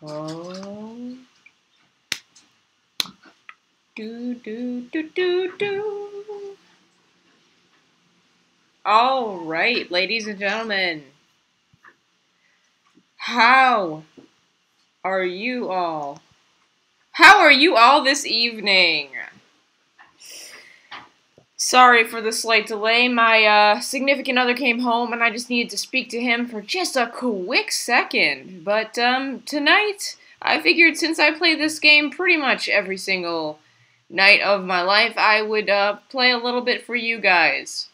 Oh. Do, do, do, do, do. All right, ladies and gentlemen. How are you all? How are you all this evening? Sorry for the slight delay. My significant other came home and I just needed to speak to him for just a quick second. But tonight, I figured since I play this game pretty much every single night of my life, I would play a little bit for you guys.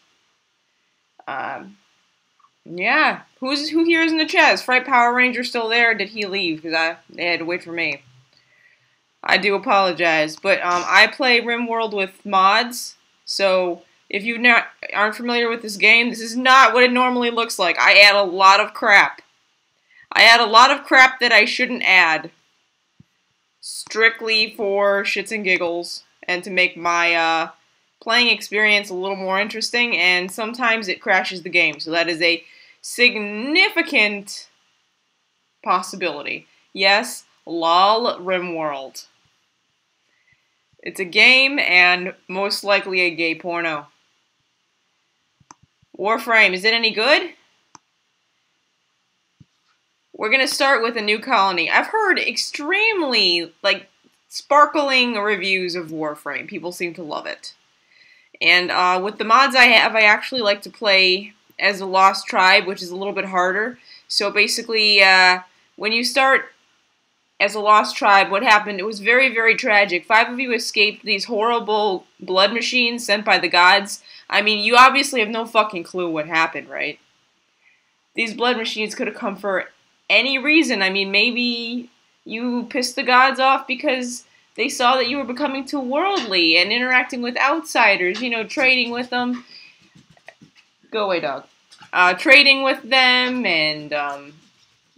Yeah. Who here is in the chat? Is Fright Power Ranger still there, or did he leave? Because they had to wait for me. I do apologize, but I play Rimworld with mods, so if you aren't familiar with this game, this is not what it normally looks like. I add a lot of crap. I add a lot of crap that I shouldn't add, strictly for shits and giggles, and to make my playing experience a little more interesting, and sometimes it crashes the game, so that is a significant possibility. Yes, lol Rimworld. It's a game, and most likely a gay porno. Warframe, is it any good? We're gonna start with a new colony. I've heard extremely, sparkling reviews of Warframe. People seem to love it. And with the mods I have, I actually like to play as a Lost Tribe, which is a little bit harder. So basically, when you start as a Lost Tribe, what happened, it was very, very tragic. 5 of you escaped these horrible blood machines sent by the gods. I mean, you obviously have no fucking clue what happened, right? These blood machines could have come for any reason. I mean, maybe you pissed the gods off because they saw that you were becoming too worldly and interacting with outsiders, you know, trading with them. Go away, dog. Trading with them and,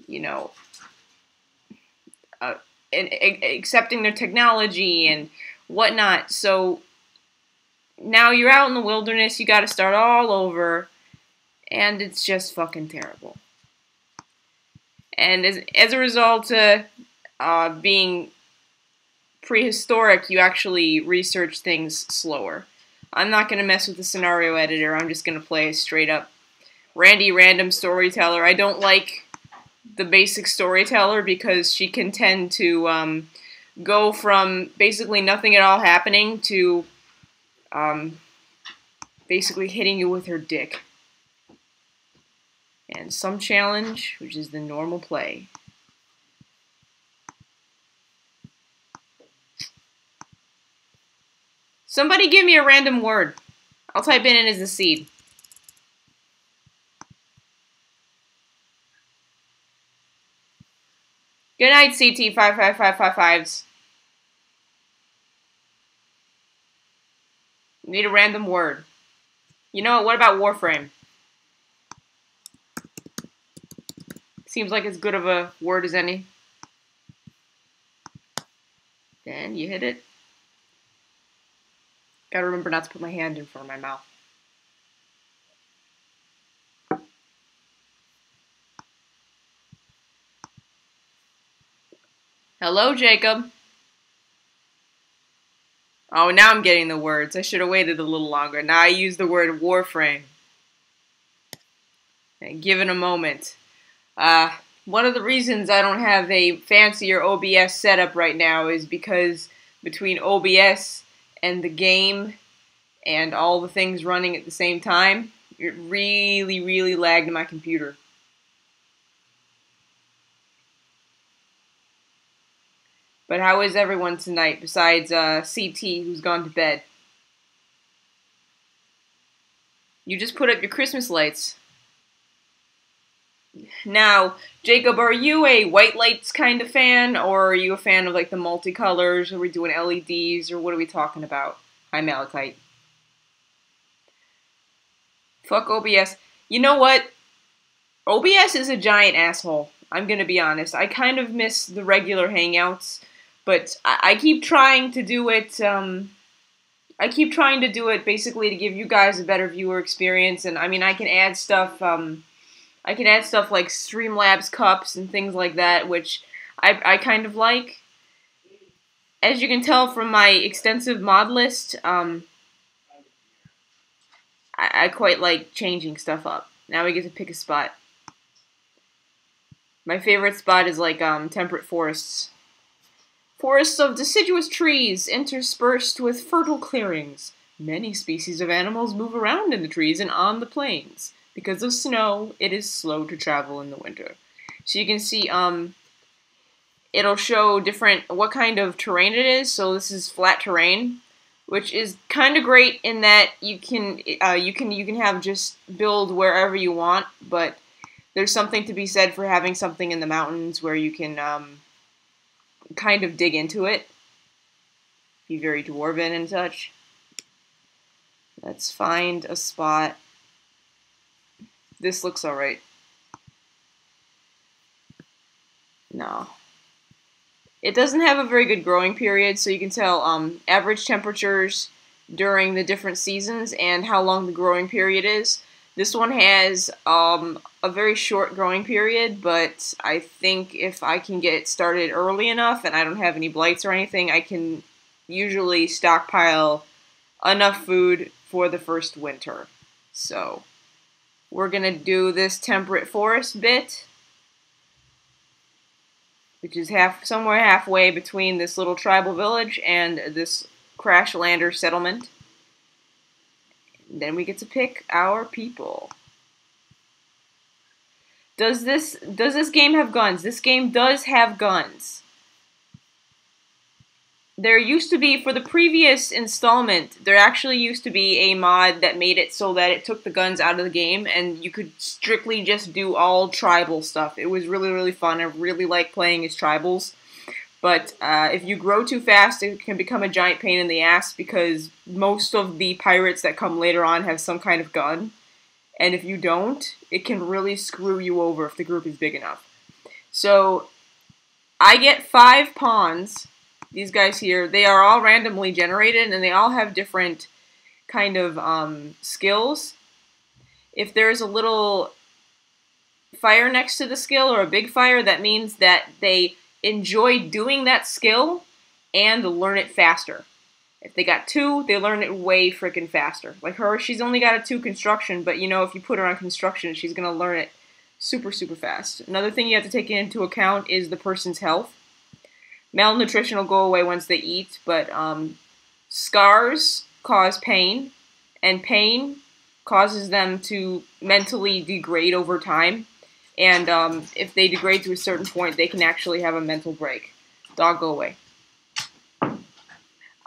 you know, and accepting their technology and whatnot. So now you're out in the wilderness, you gotta start all over, and it's just fucking terrible. And as a result, being prehistoric, you actually research things slower. I'm not gonna mess with the scenario editor, I'm just gonna play a straight up Randy Random storyteller. I don't like the basic storyteller because she can tend to go from basically nothing at all happening to basically hitting you with her dick. And some challenge, which is the normal play. Somebody give me a random word. I'll type it in as a seed. Good night, CT55555s. Need a random word. You know what about Warframe? Seems like as good of a word as any. Then you hit it. Gotta remember not to put my hand in front of my mouth. Hello, Jacob. Oh, now I'm getting the words. I should have waited a little longer. Now I use the word Warframe. And give it a moment. One of the reasons I don't have a fancier OBS setup right now is because between OBS and the game and all the things running at the same time, it really, really lagged my computer. But how is everyone tonight, besides CT, who's gone to bed? You just put up your Christmas lights. Now, Jacob, are you a white lights kind of fan, or are you a fan of, like, the multicolors? Are we doing LEDs, or what are we talking about? Hi, Malachite. Fuck OBS. You know what? OBS is a giant asshole. I'm gonna be honest. I kind of miss the regular Hangouts. But I keep trying to do it, basically to give you guys a better viewer experience, and I mean, I can add stuff like Streamlabs cups and things like that, which I kind of like. As you can tell from my extensive mod list, I quite like changing stuff up. Now we get to pick a spot. My favorite spot is like temperate forests. Forests of deciduous trees interspersed with fertile clearings. Many species of animals move around in the trees and on the plains. Because of snow, it is slow to travel in the winter. So you can see it'll show what kind of terrain it is. So this is flat terrain, which is kind of great in that you can have just build wherever you want, but there's something to be said for having something in the mountains where you can kind of dig into it. Be very dwarven and such. Let's find a spot. This looks alright. No. It doesn't have a very good growing period, so you can tell average temperatures during the different seasons and how long the growing period is. This one has a very short growing period, but I think if I can get it started early enough and I don't have any blights or anything, I can usually stockpile enough food for the first winter. So we're going to do this temperate forest bit, which is somewhere halfway between this little tribal village and this Crashlander settlement. And then we get to pick our people. Does this game have guns? This game does have guns. There used to be, for the previous installment, there actually used to be a mod that made it so that it took the guns out of the game and you could strictly just do all tribal stuff. It was really, really fun. I really like playing as tribals. But if you grow too fast, it can become a giant pain in the ass because most of the pirates that come later on have some kind of gun. And if you don't, it can really screw you over if the group is big enough. So I get 5 pawns. These guys here, they are all randomly generated, and they all have different kind of skills. If there's a little fire next to the skill, or a big fire, that means that they enjoy doing that skill and learn it faster. If they got 2, they learn it way freaking faster. Like her, she's only got a 2 construction, but you know, if you put her on construction, she's going to learn it super, super fast. Another thing you have to take into account is the person's health. Malnutrition will go away once they eat, but scars cause pain, and pain causes them to mentally degrade over time. And if they degrade to a certain point, they can actually have a mental break. Dog, go away.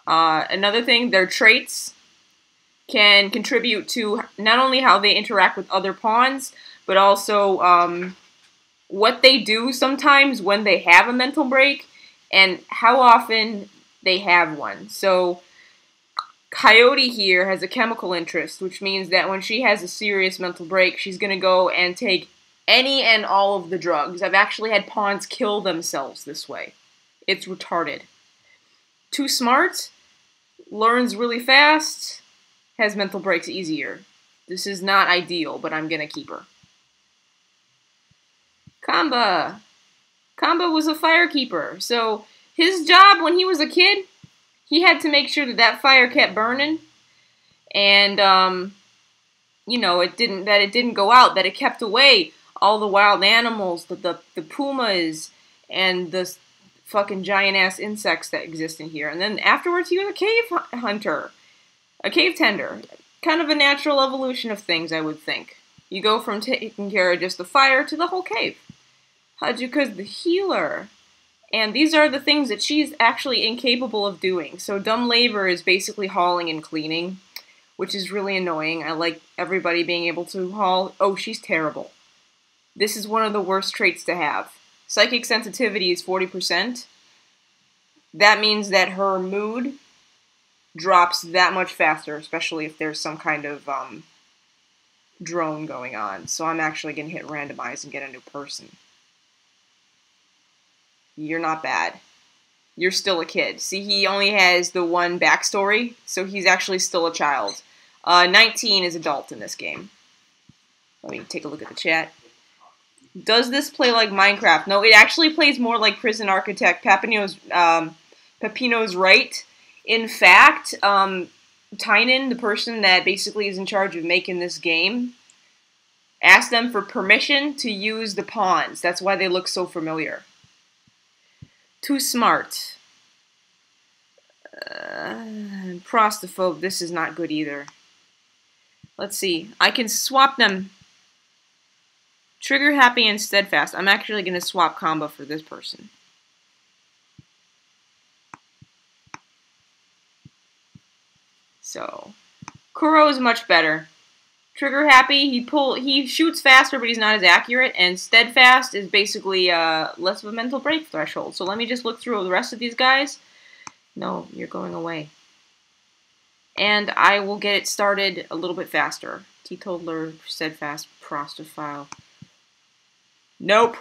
Another thing, their traits can contribute to not only how they interact with other pawns, but also what they do sometimes when they have a mental break, and how often they have one. So, Coyote here has a chemical interest, which means that when she has a serious mental break, she's going to go and take any and all of the drugs. I've actually had pawns kill themselves this way. It's retarded. Too Smart learns really fast, has mental breaks easier. This is not ideal, but I'm going to keep her. Kamba. Kamba was a firekeeper, so his job when he was a kid, he had to make sure that that fire kept burning, and you know, it didn't go out, that it kept away all the wild animals, the pumas, and the fucking giant ass insects that exist in here. And then afterwards, he was a cave hunter, a cave tender, kind of a natural evolution of things, I would think. You go from taking care of just the fire to the whole cave. Hajuka's the healer. And these are the things that she's actually incapable of doing. So dumb labor is basically hauling and cleaning, which is really annoying. I like everybody being able to haul. Oh, she's terrible. This is one of the worst traits to have. Psychic sensitivity is 40%. That means that her mood drops that much faster, especially if there's some kind of drone going on. So I'm actually going to hit randomize and get a new person. You're not bad. You're still a kid. See, he only has the one backstory, so he's actually still a child. 19 is adult in this game. Let me take a look at the chat. Does this play like Minecraft? No, it actually plays more like Prison Architect. Pepino's right. In fact, Tynan, the person that basically is in charge of making this game, asked them for permission to use the pawns. That's why they look so familiar. Too smart. Prostophobe. This is not good either. Let's see. I can swap them. Trigger happy and steadfast. I'm actually going to swap combo for this person. So, Kuro is much better. Trigger happy, he shoots faster, but he's not as accurate, and steadfast is basically less of a mental break threshold. So let me just look through the rest of these guys. No, you're going away. And I will get it started a little bit faster. Teetotaler, steadfast, prostophile. Nope.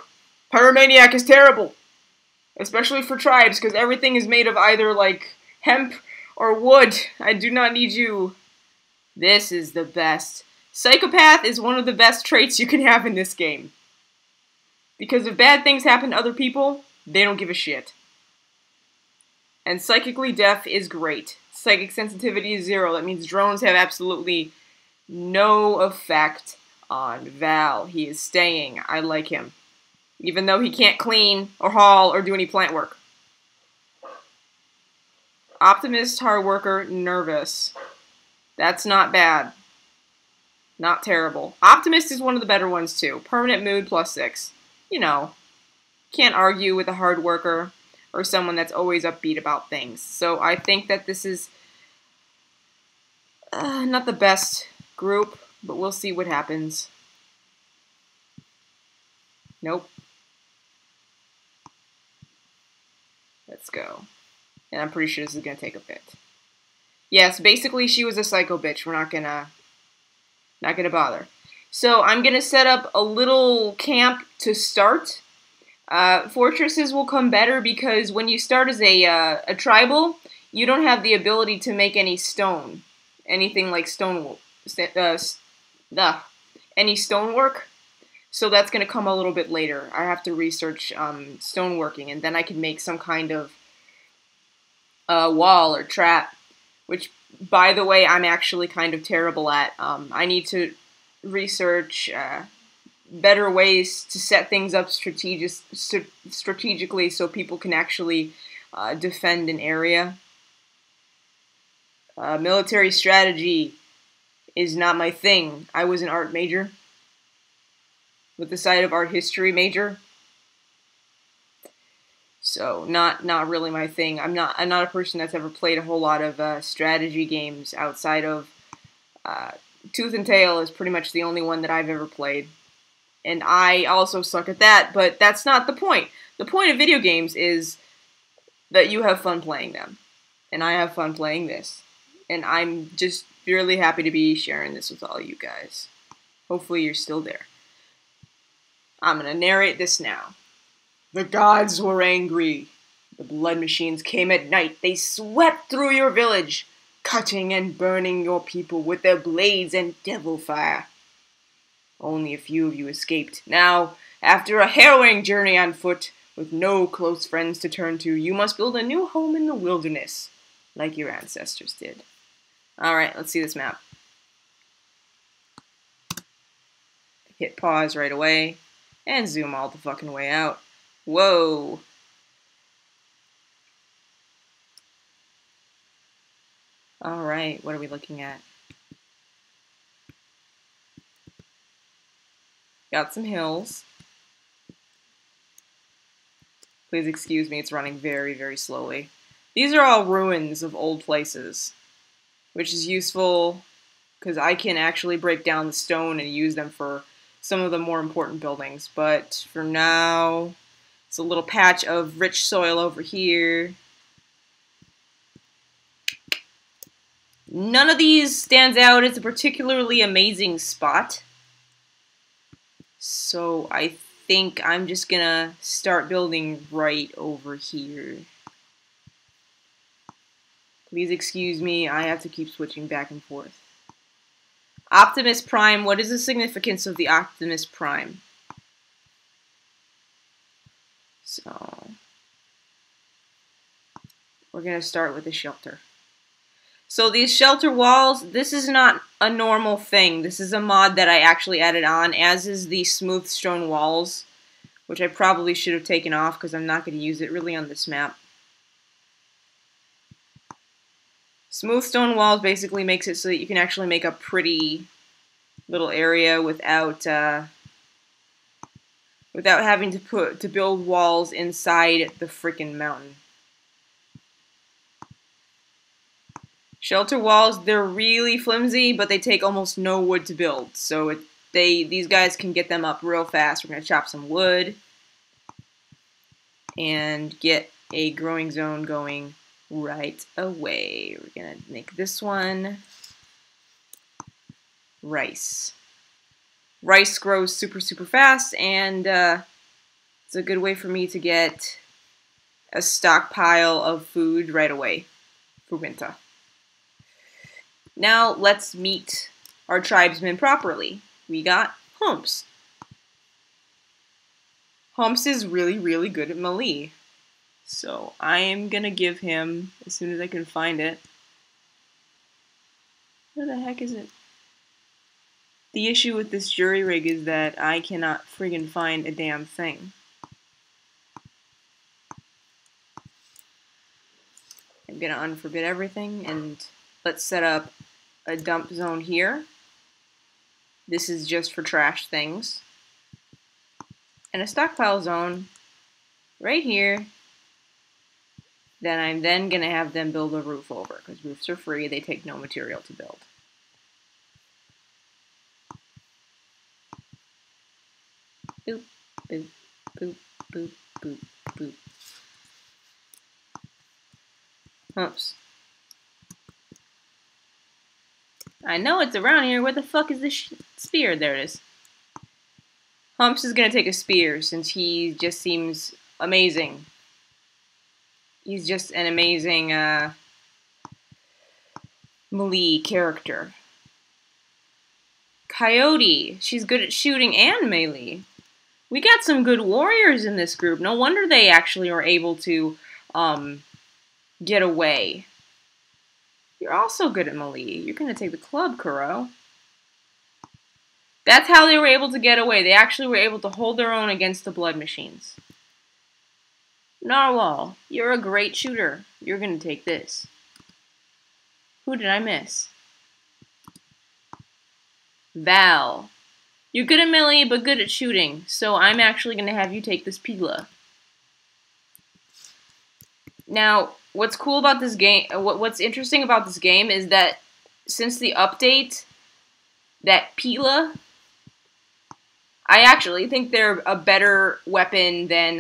Pyromaniac is terrible. Especially for tribes, because everything is made of either, like, hemp or wood. I do not need you. This is the best. Psychopath is one of the best traits you can have in this game. Because if bad things happen to other people, they don't give a shit. And psychically deaf is great. Psychic sensitivity is 0. That means drones have absolutely no effect on Val. He is staying. I like him. Even though he can't clean or haul or do any plant work. Optimist, hard worker, nervous. That's not bad. Not terrible. Optimist is one of the better ones too. Permanent mood +6. You know, can't argue with a hard worker or someone that's always upbeat about things. So I think that this is not the best group, but we'll see what happens. Nope. Let's go. And I'm pretty sure this is going to take a bit. Yes, basically she was a psycho bitch. We're not gonna bother. So I'm gonna set up a little camp to start. Fortresses will come better because when you start as a tribal, you don't have the ability to make any stone, anything like any stonework. So that's gonna come a little bit later. I have to research stoneworking, and then I can make some kind of wall or trap. Which, by the way, I'm actually kind of terrible at. I need to research better ways to set things up strategically so people can actually defend an area. Military strategy is not my thing. I was an art major with the side of art history major. So, not really my thing. I'm not a person that's ever played a whole lot of strategy games outside of Tooth and Tail is pretty much the only one that I've ever played. And I also suck at that, but that's not the point. The point of video games is that you have fun playing them. And I have fun playing this. And I'm just really happy to be sharing this with all you guys. Hopefully you're still there. I'm going to narrate this now. The gods were angry. The blood machines came at night. They swept through your village, cutting and burning your people with their blades and devil fire. Only a few of you escaped. Now, after a harrowing journey on foot, with no close friends to turn to, you must build a new home in the wilderness, like your ancestors did. Alright, let's see this map. Hit pause right away, and zoom all the fucking way out. Whoa. Alright, what are we looking at? Got some hills. Please excuse me, it's running very, very slowly. These are all ruins of old places, which is useful because I can actually break down the stone and use them for some of the more important buildings. But for now, it's a little patch of rich soil over here. None of these stands out as a particularly amazing spot. So I think I'm just gonna start building right over here. Please excuse me, I have to keep switching back and forth. Optimus Prime, what is the significance of the Optimus Prime? So we're going to start with the shelter. So these shelter walls, this is not a normal thing. This is a mod that I actually added on, as is the smooth stone walls, which I probably should have taken off because I'm not going to use it really on this map. Smooth stone walls basically makes it so that you can actually make a pretty little area without having to build walls inside the freaking mountain. Shelter walls, they're really flimsy, but they take almost no wood to build. So these guys can get them up real fast. We're going to chop some wood and get a growing zone going right away. We're going to make this one rice. Rice grows super, super fast, and it's a good way for me to get a stockpile of food right away for winter. Now let's meet our tribesmen properly. We got Humps. Humps is really, really good at melee. So I am gonna give him, as soon as I can find it. Where the heck is it? The issue with this jury rig is that I cannot friggin' find a damn thing. I'm gonna unforbid everything, and let's set up a dump zone here. This is just for trash things. And a stockpile zone right here that I'm then gonna have them build a roof over, because roofs are free, they take no material to build. Boop, boop, boop, boop, boop, boop. Humps. I know it's around here. Where the fuck is this spear? There it is. Humps is gonna take a spear since he just seems amazing. He's just an amazing melee character. Coyote. She's good at shooting and melee. We got some good warriors in this group. No wonder they actually are able to get away. You're also good at melee. You're going to take the club, Kuro. That's how they were able to get away. They actually were able to hold their own against the blood machines. Narwhal, you're a great shooter. You're going to take this. Who did I miss? Val. You're good at melee, but good at shooting. So I'm actually going to have you take this Pila. Now, what's cool about this game, what's interesting about this game is that since the update, that Pila, I actually think they're a better weapon than,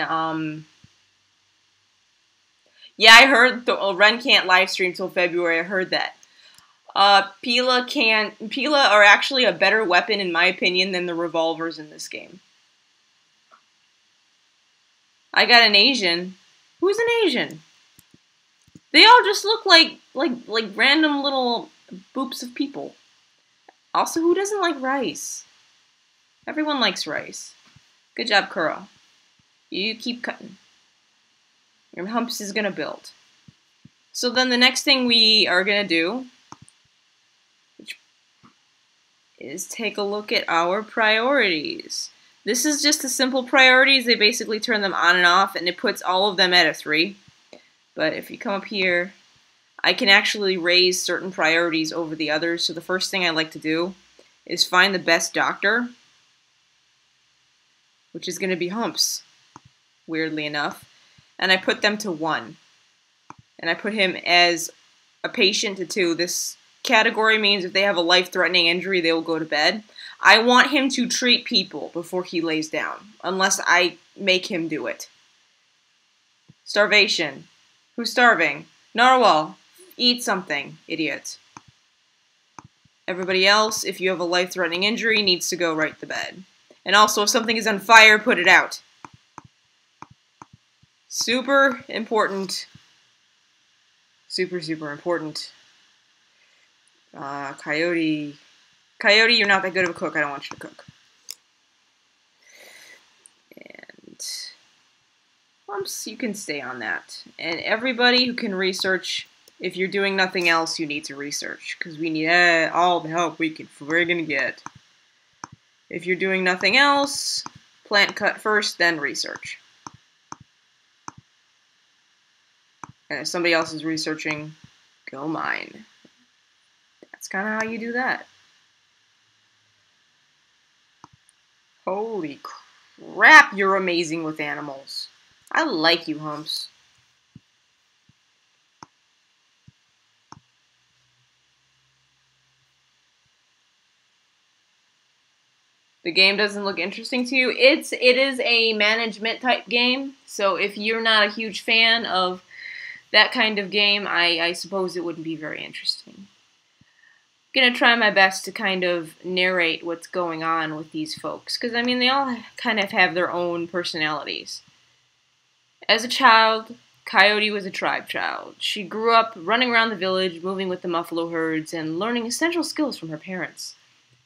yeah, I heard Ren can't live stream till February, I heard that. Pila are actually a better weapon in my opinion than the revolvers in this game. I got an Asian. Who's an Asian? They all just look like random little boops of people. Also, who doesn't like rice? Everyone likes rice. Good job, Kuro. You keep cutting. Your Humps is gonna build. So then the next thing we are gonna do is take a look at our priorities. This is just the simple priorities. They basically turn them on and off, and it puts all of them at a 3. But if you come up here, I can actually raise certain priorities over the others. So the first thing I like to do is find the best doctor, which is going to be Humps, weirdly enough. And I put them to 1. And I put him as a patient to 2. This category means if they have a life-threatening injury, they will go to bed. I want him to treat people before he lays down, unless I make him do it. Starvation. Who's starving? Narwhal. Eat something, idiot. Everybody else, if you have a life-threatening injury, needs to go right to bed. And also, if something is on fire, put it out. Super important. Super, super important. Coyote. Coyote, you're not that good of a cook. I don't want you to cook. And Humps, you can stay on that. And everybody who can research, if you're doing nothing else, you need to research. Because we need all the help we're gonna get. If you're doing nothing else, plant cut first, then research. And if somebody else is researching, go mine. That's kind of how you do that. Holy crap, you're amazing with animals. I like you, Humps. The game doesn't look interesting to you. It is a management type game, so if you're not a huge fan of that kind of game, I suppose it wouldn't be very interesting. I'm gonna try my best to kind of narrate what's going on with these folks, because I mean they all kind of have their own personalities. As a child, Coyote was a tribe child. She grew up running around the village, moving with the buffalo herds, and learning essential skills from her parents.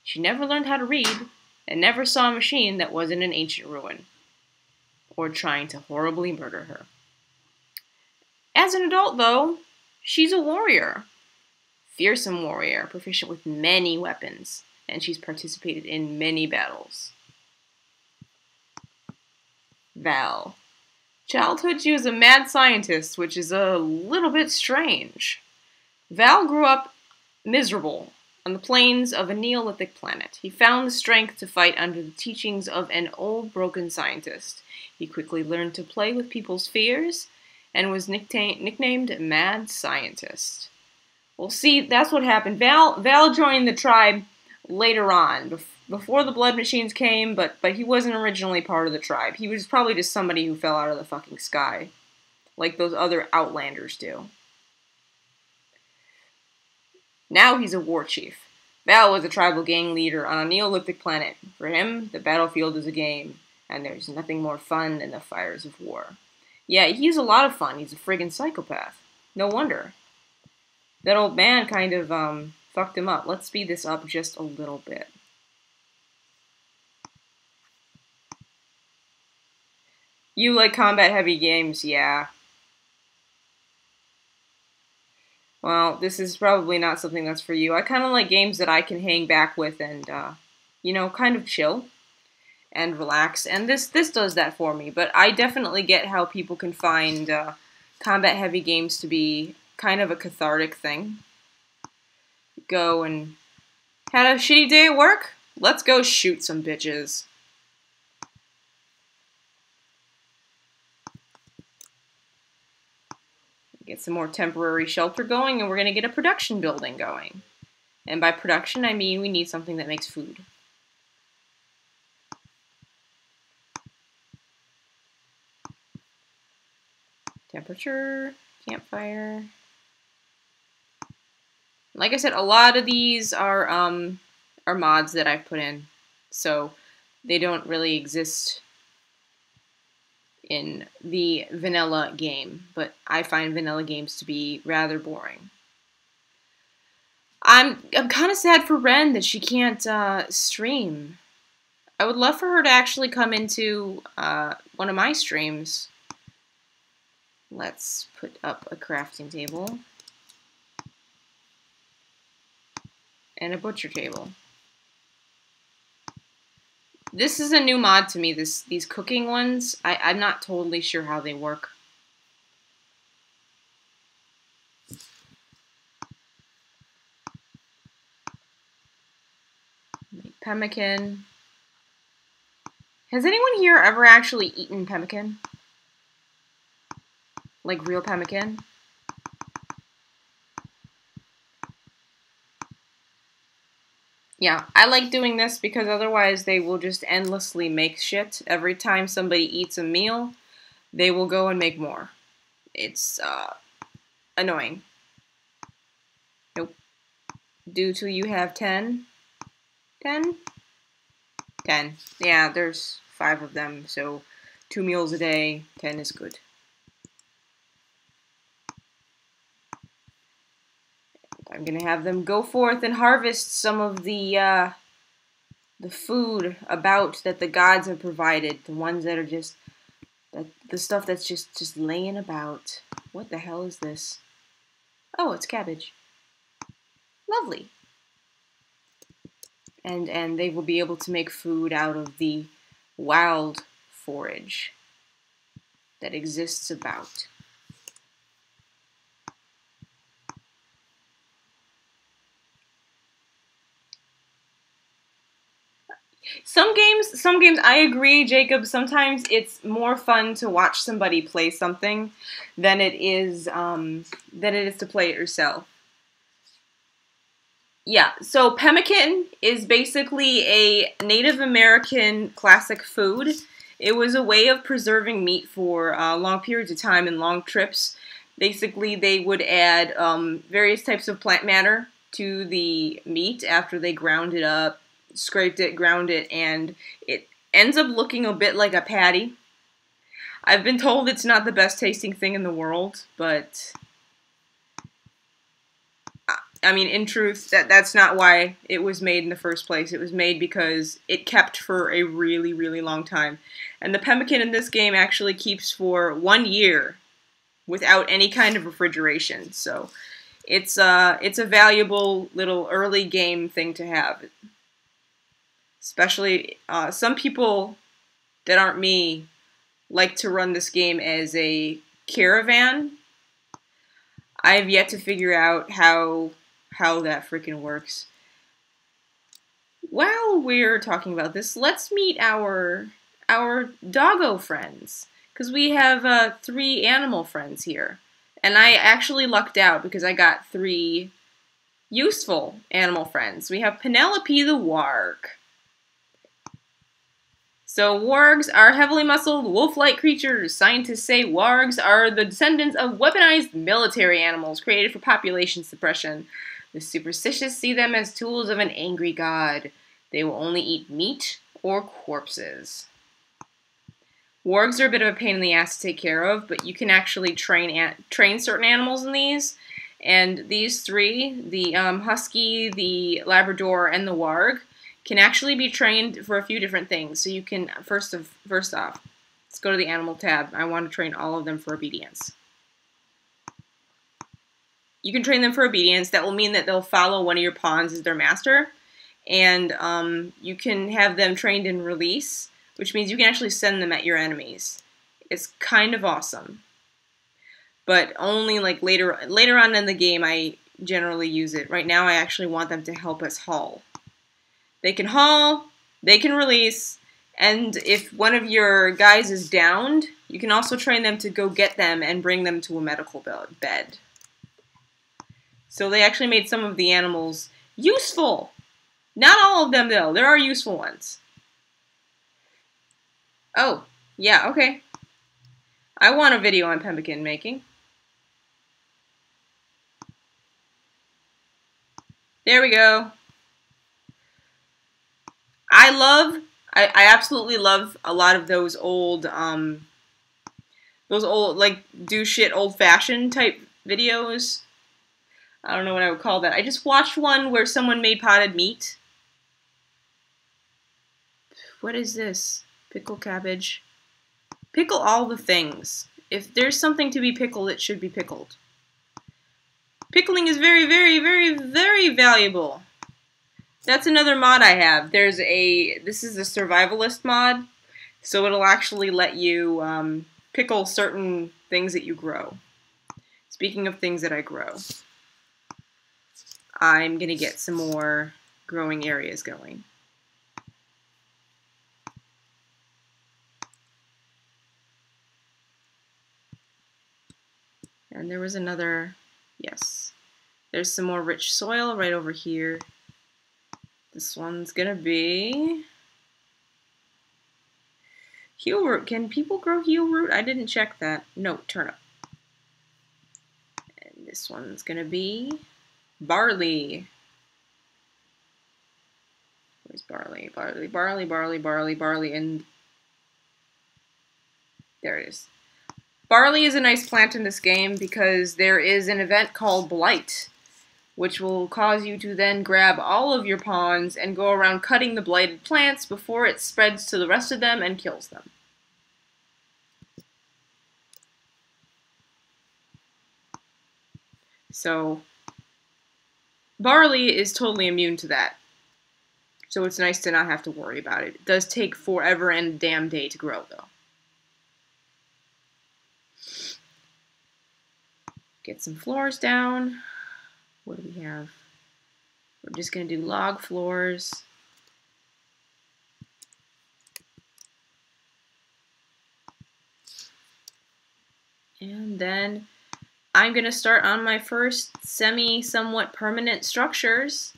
She never learned how to read, and never saw a machine that wasn't an ancient ruin, or trying to horribly murder her. As an adult, though, she's a warrior. Fearsome warrior, proficient with many weapons, and she's participated in many battles. Val. Childhood, she was a mad scientist, which is a little bit strange. Val grew up miserable on the plains of a Neolithic planet. He found the strength to fight under the teachings of an old, broken scientist. He quickly learned to play with people's fears and was nicknamed Mad Scientist. Well, see, that's what happened. Val joined the tribe later on, before the blood machines came, but he wasn't originally part of the tribe. He was probably just somebody who fell out of the fucking sky, like those other Outlanders do. Now he's a war chief. Val was a tribal gang leader on a Neolithic planet. For him, the battlefield is a game, and there's nothing more fun than the fires of war. Yeah, he's a lot of fun. He's a friggin' psychopath. No wonder. That old man kind of, fucked him up. Let's speed this up just a little bit. You like combat-heavy games, yeah. Well, this is probably not something that's for you. I kind of like games that I can hang back with and, you know, kind of chill and relax. And this does that for me. But I definitely get how people can find combat-heavy games to be kind of a cathartic thing. Go and had a shitty day at work? Let's go shoot some bitches. Get some more temporary shelter going, and we're going to get a production building going. And by production, I mean we need something that makes food. Temperature, campfire. Like I said, a lot of these are mods that I've put in, so they don't really exist in the vanilla game, but I find vanilla games to be rather boring. I'm kind of sad for Ren that she can't stream. I would love for her to actually come into one of my streams. Let's put up a crafting table and a butcher table. This is a new mod to me, these cooking ones. I'm not totally sure how they work. Make pemmican. Has anyone here ever actually eaten pemmican? Like real pemmican? Yeah, I like doing this because otherwise they will just endlessly make shit. Every time somebody eats a meal, they will go and make more. It's, annoying. Nope. Do till you have 10? 10? 10. Yeah, there's 5 of them, so 2 meals a day, 10 is good. I'm gonna have them go forth and harvest some of the food about that the gods have provided. The ones that are just The stuff that's just laying about. What the hell is this? Oh, it's cabbage. Lovely. And they will be able to make food out of the wild forage that exists about. Some games, I agree, Jacob, sometimes it's more fun to watch somebody play something than it is to play it yourself. Yeah, so pemmican is basically a Native American classic food. It was a way of preserving meat for long periods of time and long trips. Basically, they would add various types of plant matter to the meat after they ground it up, scraped it, ground it, and it ends up looking a bit like a patty. I've been told it's not the best tasting thing in the world, but I mean, in truth, that's not why it was made in the first place. It was made because it kept for a really, really long time. And the pemmican in this game actually keeps for 1 year without any kind of refrigeration. So it's a valuable little early game thing to have. Especially some people that aren't me like to run this game as a caravan. I've yet to figure out how that freaking works. While we're talking about this, let's meet our doggo friends, because we have 3 animal friends here, and I actually lucked out because I got 3 useful animal friends. We have Penelope the warg. So wargs are heavily muscled, wolf-like creatures. Scientists say wargs are the descendants of weaponized military animals created for population suppression. The superstitious see them as tools of an angry god. They will only eat meat or corpses. Wargs are a bit of a pain in the ass to take care of, but you can actually train certain animals in these. And these 3, the husky, the Labrador, and the warg, can actually be trained for a few different things. So you can, first off, let's go to the animal tab. I want to train all of them for obedience. You can train them for obedience. That will mean that they'll follow one of your pawns as their master. And you can have them trained in release, which means you can actually send them at your enemies. It's kind of awesome. But only like later on in the game I generally use it. Right now I actually want them to help us haul. They can haul, they can release, and if one of your guys is downed, you can also train them to go get them and bring them to a medical bed. So they actually made some of the animals useful. Not all of them, though. There are useful ones. Oh, yeah, okay. I want a video on pemmican making. There we go. I absolutely love a lot of those old, like, do shit old-fashioned type videos. I don't know what I would call that. I just watched one where someone made potted meat. What is this? Pickle cabbage. Pickle all the things. If there's something to be pickled, it should be pickled. Pickling is very, very, very, very valuable. That's another mod I have. This is a survivalist mod, so it'll actually let you pickle certain things that you grow. Speaking of things that I grow, I'm gonna get some more growing areas going. And there was another, yes. There's some more rich soil right over here. This one's gonna be heel root. Can people grow heel root? I didn't check that. No, turnip. And this one's gonna be barley. Where's barley? Barley, barley, barley, barley, barley, and there it is. Barley is a nice plant in this game because there is an event called Blight, which will cause you to then grab all of your pawns and go around cutting the blighted plants before it spreads to the rest of them and kills them. So barley is totally immune to that. So it's nice to not have to worry about it. It does take forever and a damn day to grow, though. Get some floors down. What do we have? We're just going to do log floors. And then I'm going to start on my first somewhat permanent structures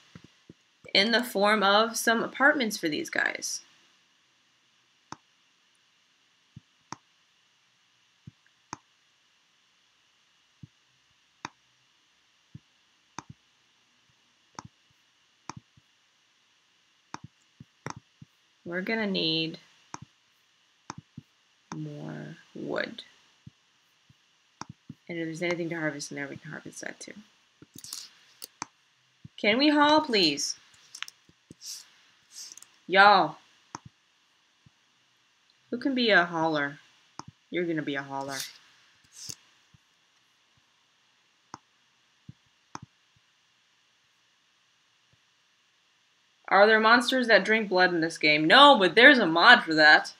in the form of some apartments for these guys. We're going to need more wood. And if there's anything to harvest in there, we can harvest that too. Can we haul, please? Y'all. Who can be a hauler? You're gonna be a hauler. Are there monsters that drink blood in this game? No, but there's a mod for that.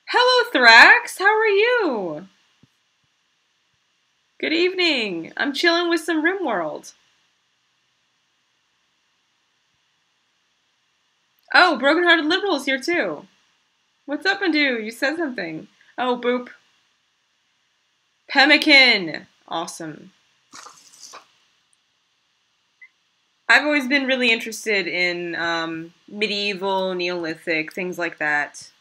Hello, Thrax! How are you? Good evening. I'm chilling with some Rimworld. Oh, Broken-Hearted Liberal's here too. What's up, Adu? You said something. Oh, boop. Pemmican! Awesome. I've always been really interested in medieval, Neolithic, things like that.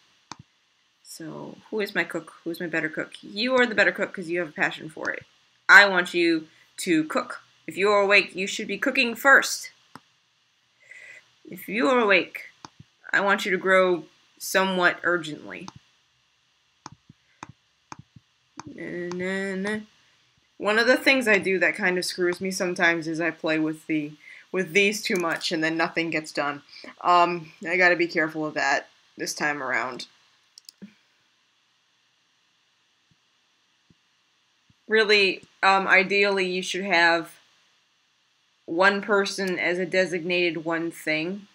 So, who is my cook? Who's my better cook? You are the better cook because you have a passion for it. I want you to cook. If you are awake, you should be cooking first. If you are awake, I want you to grow somewhat urgently. One of the things I do that kind of screws me sometimes is I play with these too much and then nothing gets done. I gotta be careful of that this time around. Really, ideally you should have one person as a designated one thing.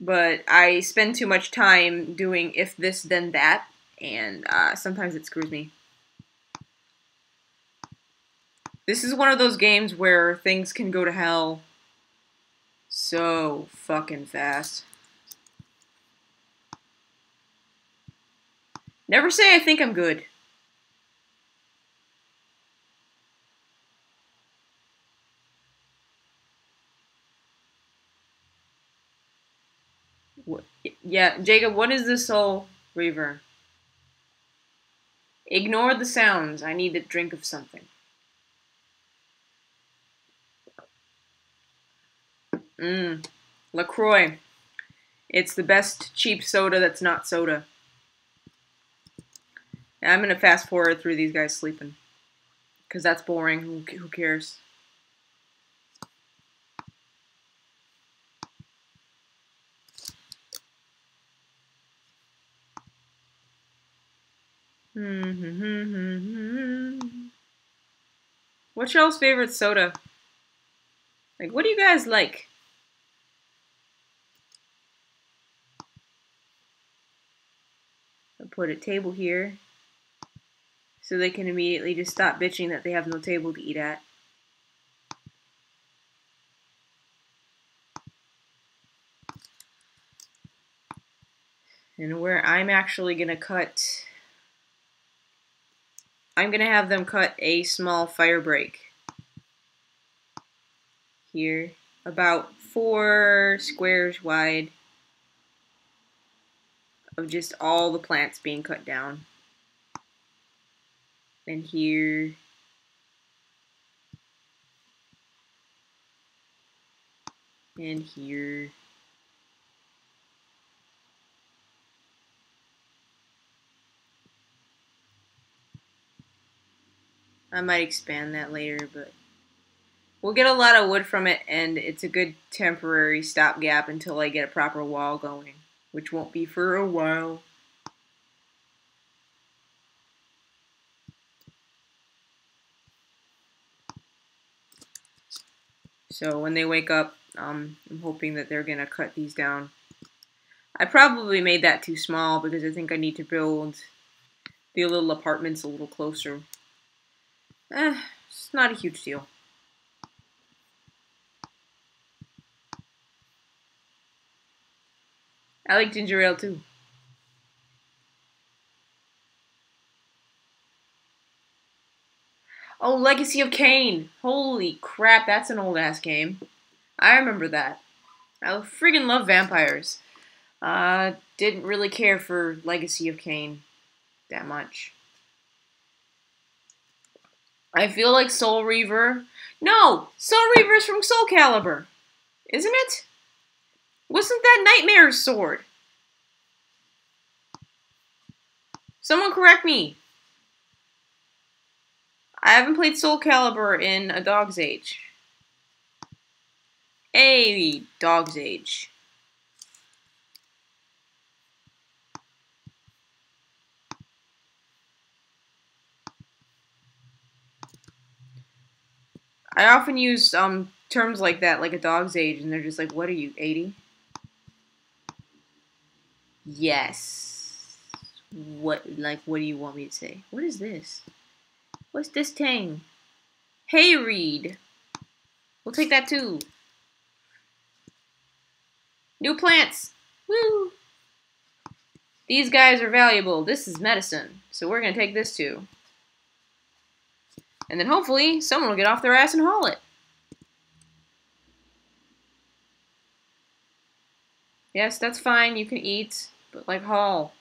But I spend too much time doing if this then that, and sometimes it screws me. This is one of those games where things can go to hell so fucking fast. Never say I think I'm good. What? Yeah, Jacob, what is the Soul Reaver? Ignore the sounds. I need a drink of something. LaCroix. It's the best cheap soda that's not soda. And I'm gonna fast forward through these guys sleeping. Because that's boring. Who cares? What's y'all's favorite soda? Like, what do you guys like? I'll put a table here so they can immediately just stop bitching that they have no table to eat at. And where I'm actually gonna cut, I'm gonna have them cut a small fire break here, about 4 squares wide, of just all the plants being cut down. And here, and here. I might expand that later, but we'll get a lot of wood from it, and it's a good temporary stopgap until I get a proper wall going, which won't be for a while. So when they wake up, I'm hoping that they're gonna cut these down. I probably made that too small because I think I need to build the little apartments a little closer. It's not a huge deal. I like ginger ale too. Oh, Legacy of Kain! Holy crap, that's an old ass game. I remember that. I friggin' love vampires. Didn't really care for Legacy of Kain that much. I feel like Soul Reaver. No! Soul Reaver's from Soul Calibur! Isn't it? Wasn't that Nightmare's sword? Someone correct me. I haven't played Soul Calibur in a dog's age. A dog's age. I often use terms like that, like a dog's age, and they're just like, what are you, 80? Yes. What do you want me to say? What is this? What's this thing? Hey, Reed. We'll take that too. New plants. Woo! These guys are valuable. This is medicine. So we're going to take this too. And then hopefully someone will get off their ass and haul it. Yes, that's fine. You can eat, but like haul.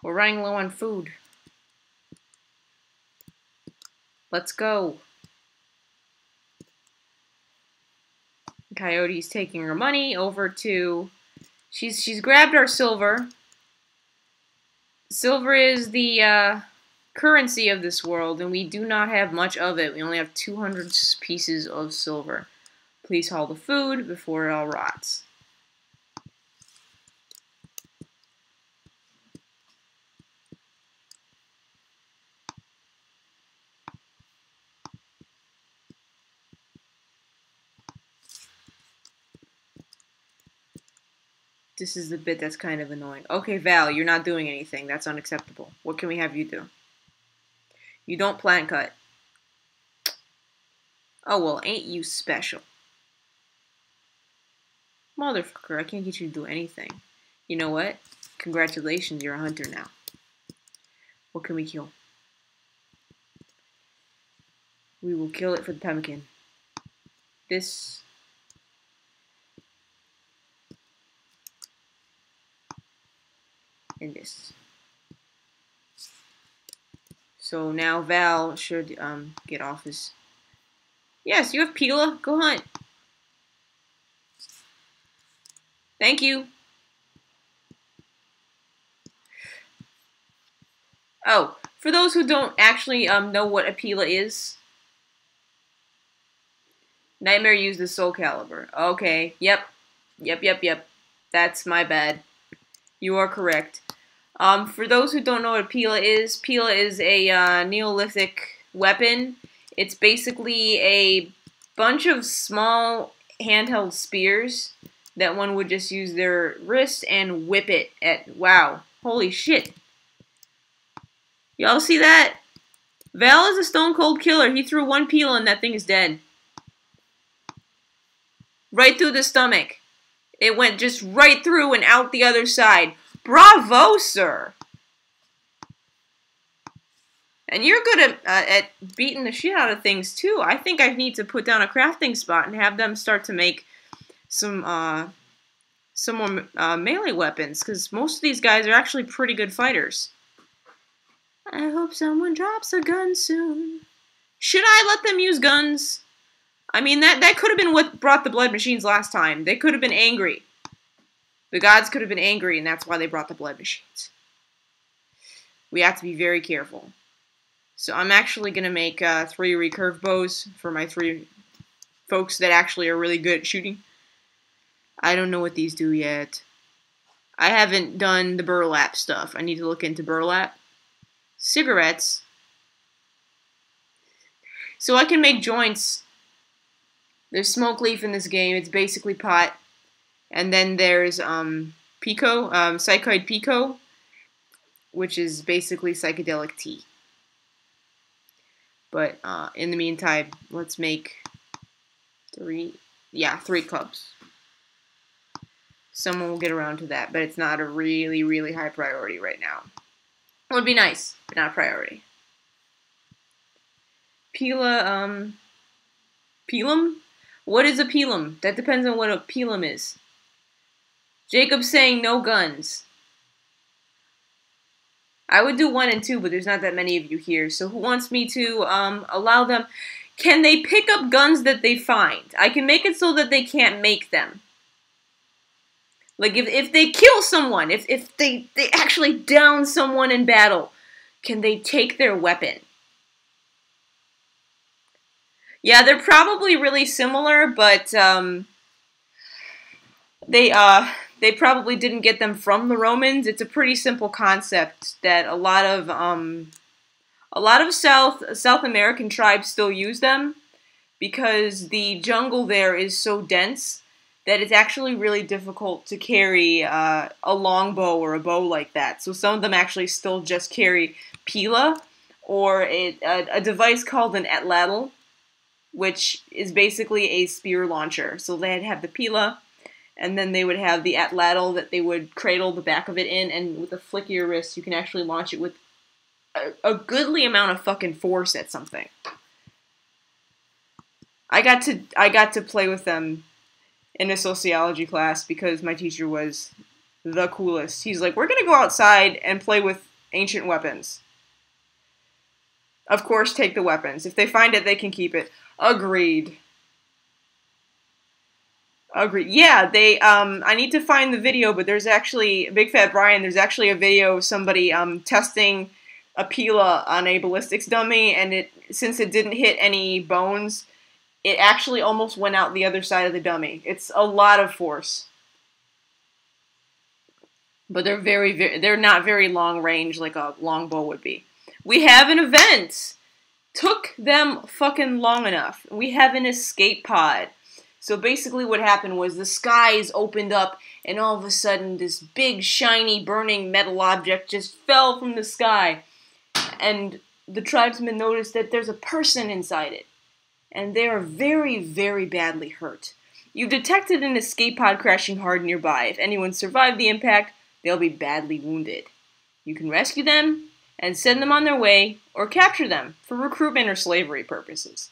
We're running low on food. Let's go. Coyote's taking her money over to... She's grabbed our silver. Silver is the currency of this world, and we do not have much of it. We only have 200 pieces of silver. Please haul the food before it all rots. This is the bit that's kind of annoying. Okay, Val, you're not doing anything. That's unacceptable. What can we have you do? You don't plant cut. Oh, well, ain't you special? Motherfucker, I can't get you to do anything. You know what? Congratulations, you're a hunter now. What can we kill? We will kill it for the pemmican. This... and this. So now Val should get off his... Yes, you have Pila. Go hunt. Thank you. Oh, for those who don't actually know what a Pila is, Nightmare used the Soul Calibur. Okay, yep. That's my bad. You are correct. For those who don't know what a Pila is a Neolithic weapon. It's basically a bunch of small handheld spears that one would just use their wrist and whip it at... Wow. Holy shit. Y'all see that? Val is a stone cold killer. He threw one Pila and that thing is dead. Right through the stomach. It went just right through and out the other side. Bravo, sir! And you're good at beating the shit out of things, too. I think I need to put down a crafting spot and have them start to make some more melee weapons, because most of these guys are actually pretty good fighters. I hope someone drops a gun soon. Should I let them use guns? I mean, that could have been what brought the blood machines last time. They could have been angry. The gods could have been angry, and that's why they brought the blood machines. We have to be very careful. So I'm actually going to make 3 recurve bows for my 3 folks that actually are really good at shooting. I don't know what these do yet. I haven't done the burlap stuff. I need to look into burlap. Cigarettes. So I can make joints. There's smoke leaf in this game. It's basically pot. And then there's Pico, Psychoid Pico, which is basically psychedelic tea. But in the meantime, let's make 3 cups. Someone will get around to that, but it's not a really, really high priority right now. It would be nice, but not a priority. Pelum? What is a pelum? That depends on what a pelum is. Jacob's saying no guns. I would do 1 and 2, but there's not that many of you here. So who wants me to allow them? Can they pick up guns that they find? I can make it so that they can't make them. Like, if they kill someone, if they actually down someone in battle, can they take their weapon? Yeah, they're probably really similar, but they probably didn't get them from the Romans. It's a pretty simple concept that a lot of South American tribes still use them because the jungle there is so dense that it's actually really difficult to carry a longbow or a bow like that. So some of them actually still just carry pila or a device called an atlatl, which is basically a spear launcher. So they'd have the pila, and then they would have the atlatl that they would cradle the back of it in, and with a flick of your wrist, you can actually launch it with a goodly amount of fucking force at something. I got to play with them in a sociology class because my teacher was the coolest. He's like, we're gonna go outside and play with ancient weapons. Of course, take the weapons. If they find it, they can keep it. Agreed. Agreed. Yeah, I need to find the video, but there's actually, Big Fat Brian, there's actually a video of somebody testing a pila on a ballistics dummy, and since it didn't hit any bones, it actually almost went out the other side of the dummy. It's a lot of force. But they're they're not very long range like a longbow would be. We have an event! Took them fucking long enough. We have an escape pod. So basically what happened was the skies opened up and all of a sudden this big, shiny, burning metal object just fell from the sky. And the tribesmen noticed that there's a person inside it. And they are very, very badly hurt. You've detected an escape pod crashing hard nearby. If anyone survived the impact, they'll be badly wounded. You can rescue them and send them on their way, or capture them for recruitment or slavery purposes.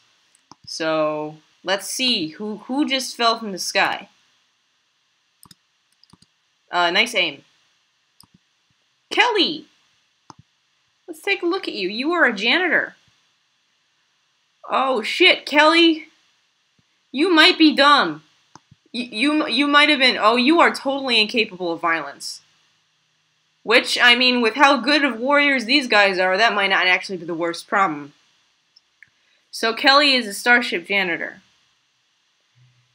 So, let's see who just fell from the sky. Nice aim. Kelly! Let's take a look at you. You are a janitor. Oh shit, Kelly! You might be dumb. You might have been... Oh, you are totally incapable of violence. Which, I mean, with how good of warriors these guys are, that might not actually be the worst problem. So Kelly is a starship janitor.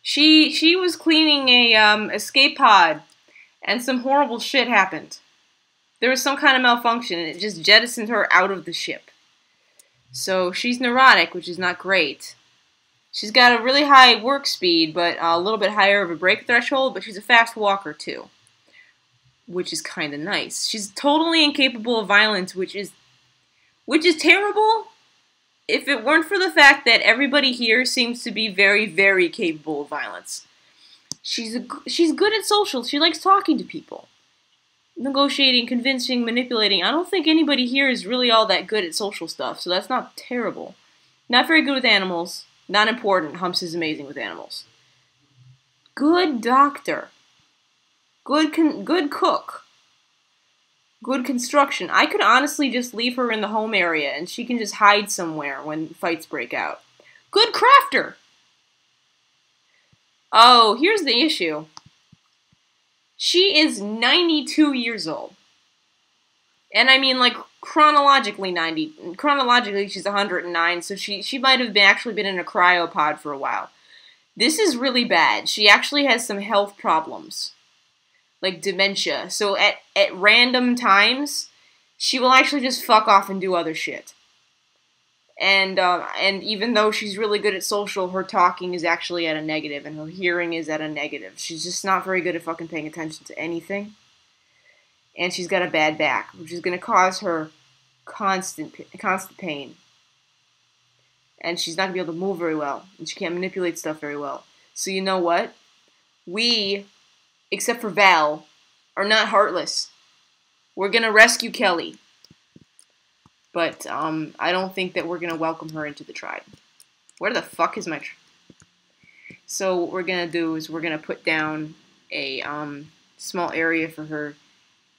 She was cleaning a escape pod, and some horrible shit happened. There was some kind of malfunction, and it just jettisoned her out of the ship. So she's neurotic, which is not great. She's got a really high work speed, but a little bit higher of a break threshold, but she's a fast walker too. Which is kind of nice. She's totally incapable of violence, which is terrible. If it weren't for the fact that everybody here seems to be very, very capable of violence. She's good at social. She likes talking to people. Negotiating, convincing, manipulating. I don't think anybody here is really all that good at social stuff, so that's not terrible. Not very good with animals. Not important. Humps is amazing with animals. Good doctor. Good cook. Good construction. I could honestly just leave her in the home area and she can just hide somewhere when fights break out. Good crafter! Oh, here's the issue. She is 92 years old. And I mean, like, chronologically 90. Chronologically, she's 109, so she might have actually been in a cryopod for a while. This is really bad. She actually has some health problems. Like dementia. So at random times, she will actually just fuck off and do other shit. And even though she's really good at social, her talking is actually at a negative, and her hearing is at a negative. She's just not very good at fucking paying attention to anything. And she's got a bad back, which is going to cause her constant pain. And she's not going to be able to move very well, and she can't manipulate stuff very well. So you know what? We, except for Val, are not heartless. We're going to rescue Kelly. But I don't think that we're going to welcome her into the tribe. Where the fuck is my... So what we're going to do is we're going to put down a small area for her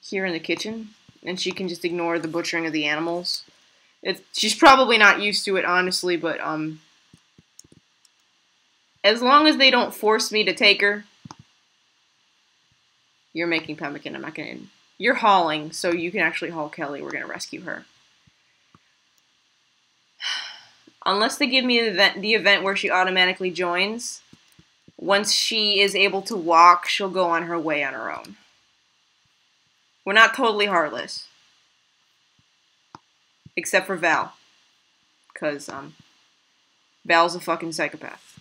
here in the kitchen. And she can just ignore the butchering of the animals. She's probably not used to it, honestly, but as long as they don't force me to take her... You're making pemmican, I'm not going to... You're hauling, so you can actually haul Kelly. We're going to rescue her. Unless they give me the event where she automatically joins, once she is able to walk, she'll go on her way on her own. We're not totally heartless. Except for Val. Because, Val's a fucking psychopath.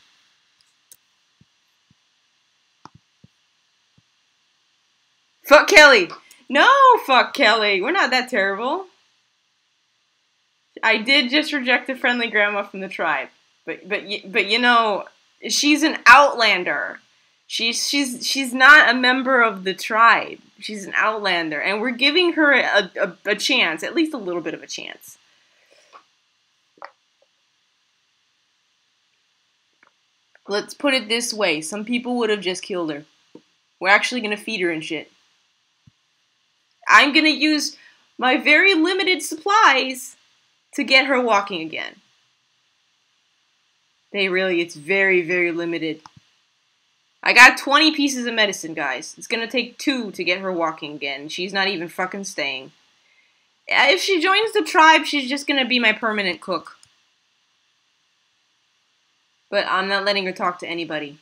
Fuck Kelly! No, fuck Kelly! We're not that terrible. I did just reject a friendly grandma from the tribe. But you know, she's an outlander. She's not a member of the tribe. She's an outlander. And we're giving her a chance, at least a little bit of a chance. Let's put it this way. Some people would have just killed her. We're actually going to feed her and shit. I'm going to use my very limited supplies to get her walking again. It's very, very limited. I got 20 pieces of medicine, guys. It's gonna take 2 to get her walking again. She's not even fucking staying. If she joins the tribe, she's just gonna be my permanent cook. But I'm not letting her talk to anybody.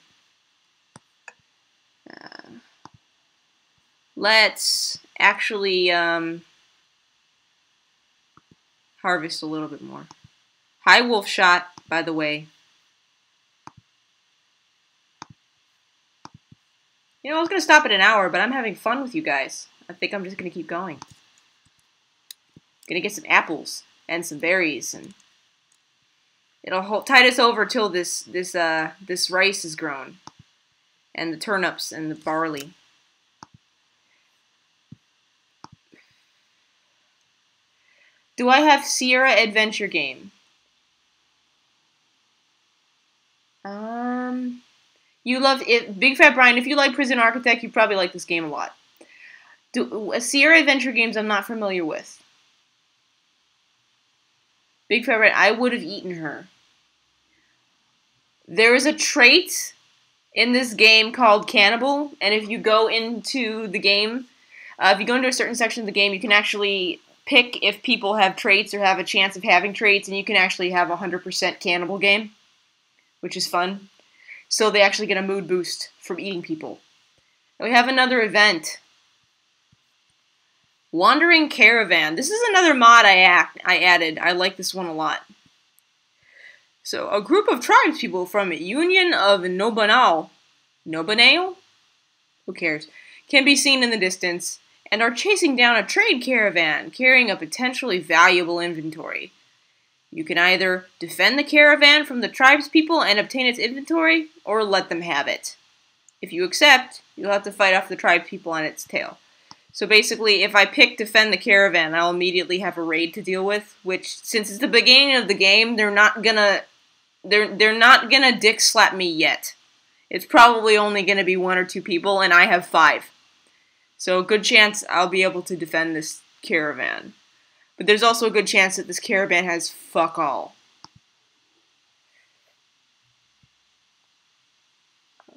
Let's actually, harvest a little bit more. Hi, Wolf Shot, by the way. You know, I was going to stop at an hour, but I'm having fun with you guys. I think I'm just going to keep going. Gonna get some apples and some berries, and it'll tide us over till this rice is grown, and the turnips and the barley. Do I have Sierra Adventure Game? You love it, Big Fat Brian. If you like Prison Architect, you probably like this game a lot. Sierra Adventure Games, I'm not familiar with. Big Fat Brian, I would have eaten her. There is a trait in this game called Cannibal, and if you go into the game, if you go into a certain section of the game, you can actually pick if people have traits or have a chance of having traits, and you can actually have a 100% cannibal game, which is fun. So they actually get a mood boost from eating people. And we have another event. Wandering Caravan. This is another mod I added. I like this one a lot. So, a group of tribespeople from Union of Nobanao, who cares, can be seen in the distance and are chasing down a trade caravan carrying a potentially valuable inventory. You can either defend the caravan from the tribespeople and obtain its inventory, or let them have it. If you accept, you'll have to fight off the tribespeople on its tail. So basically, if I pick defend the caravan, I'll immediately have a raid to deal with, which, since it's the beginning of the game, they're not gonna dick slap me yet. It's probably only gonna be 1 or 2 people, and I have 5. So a good chance I'll be able to defend this caravan. But there's also a good chance that this caravan has fuck all.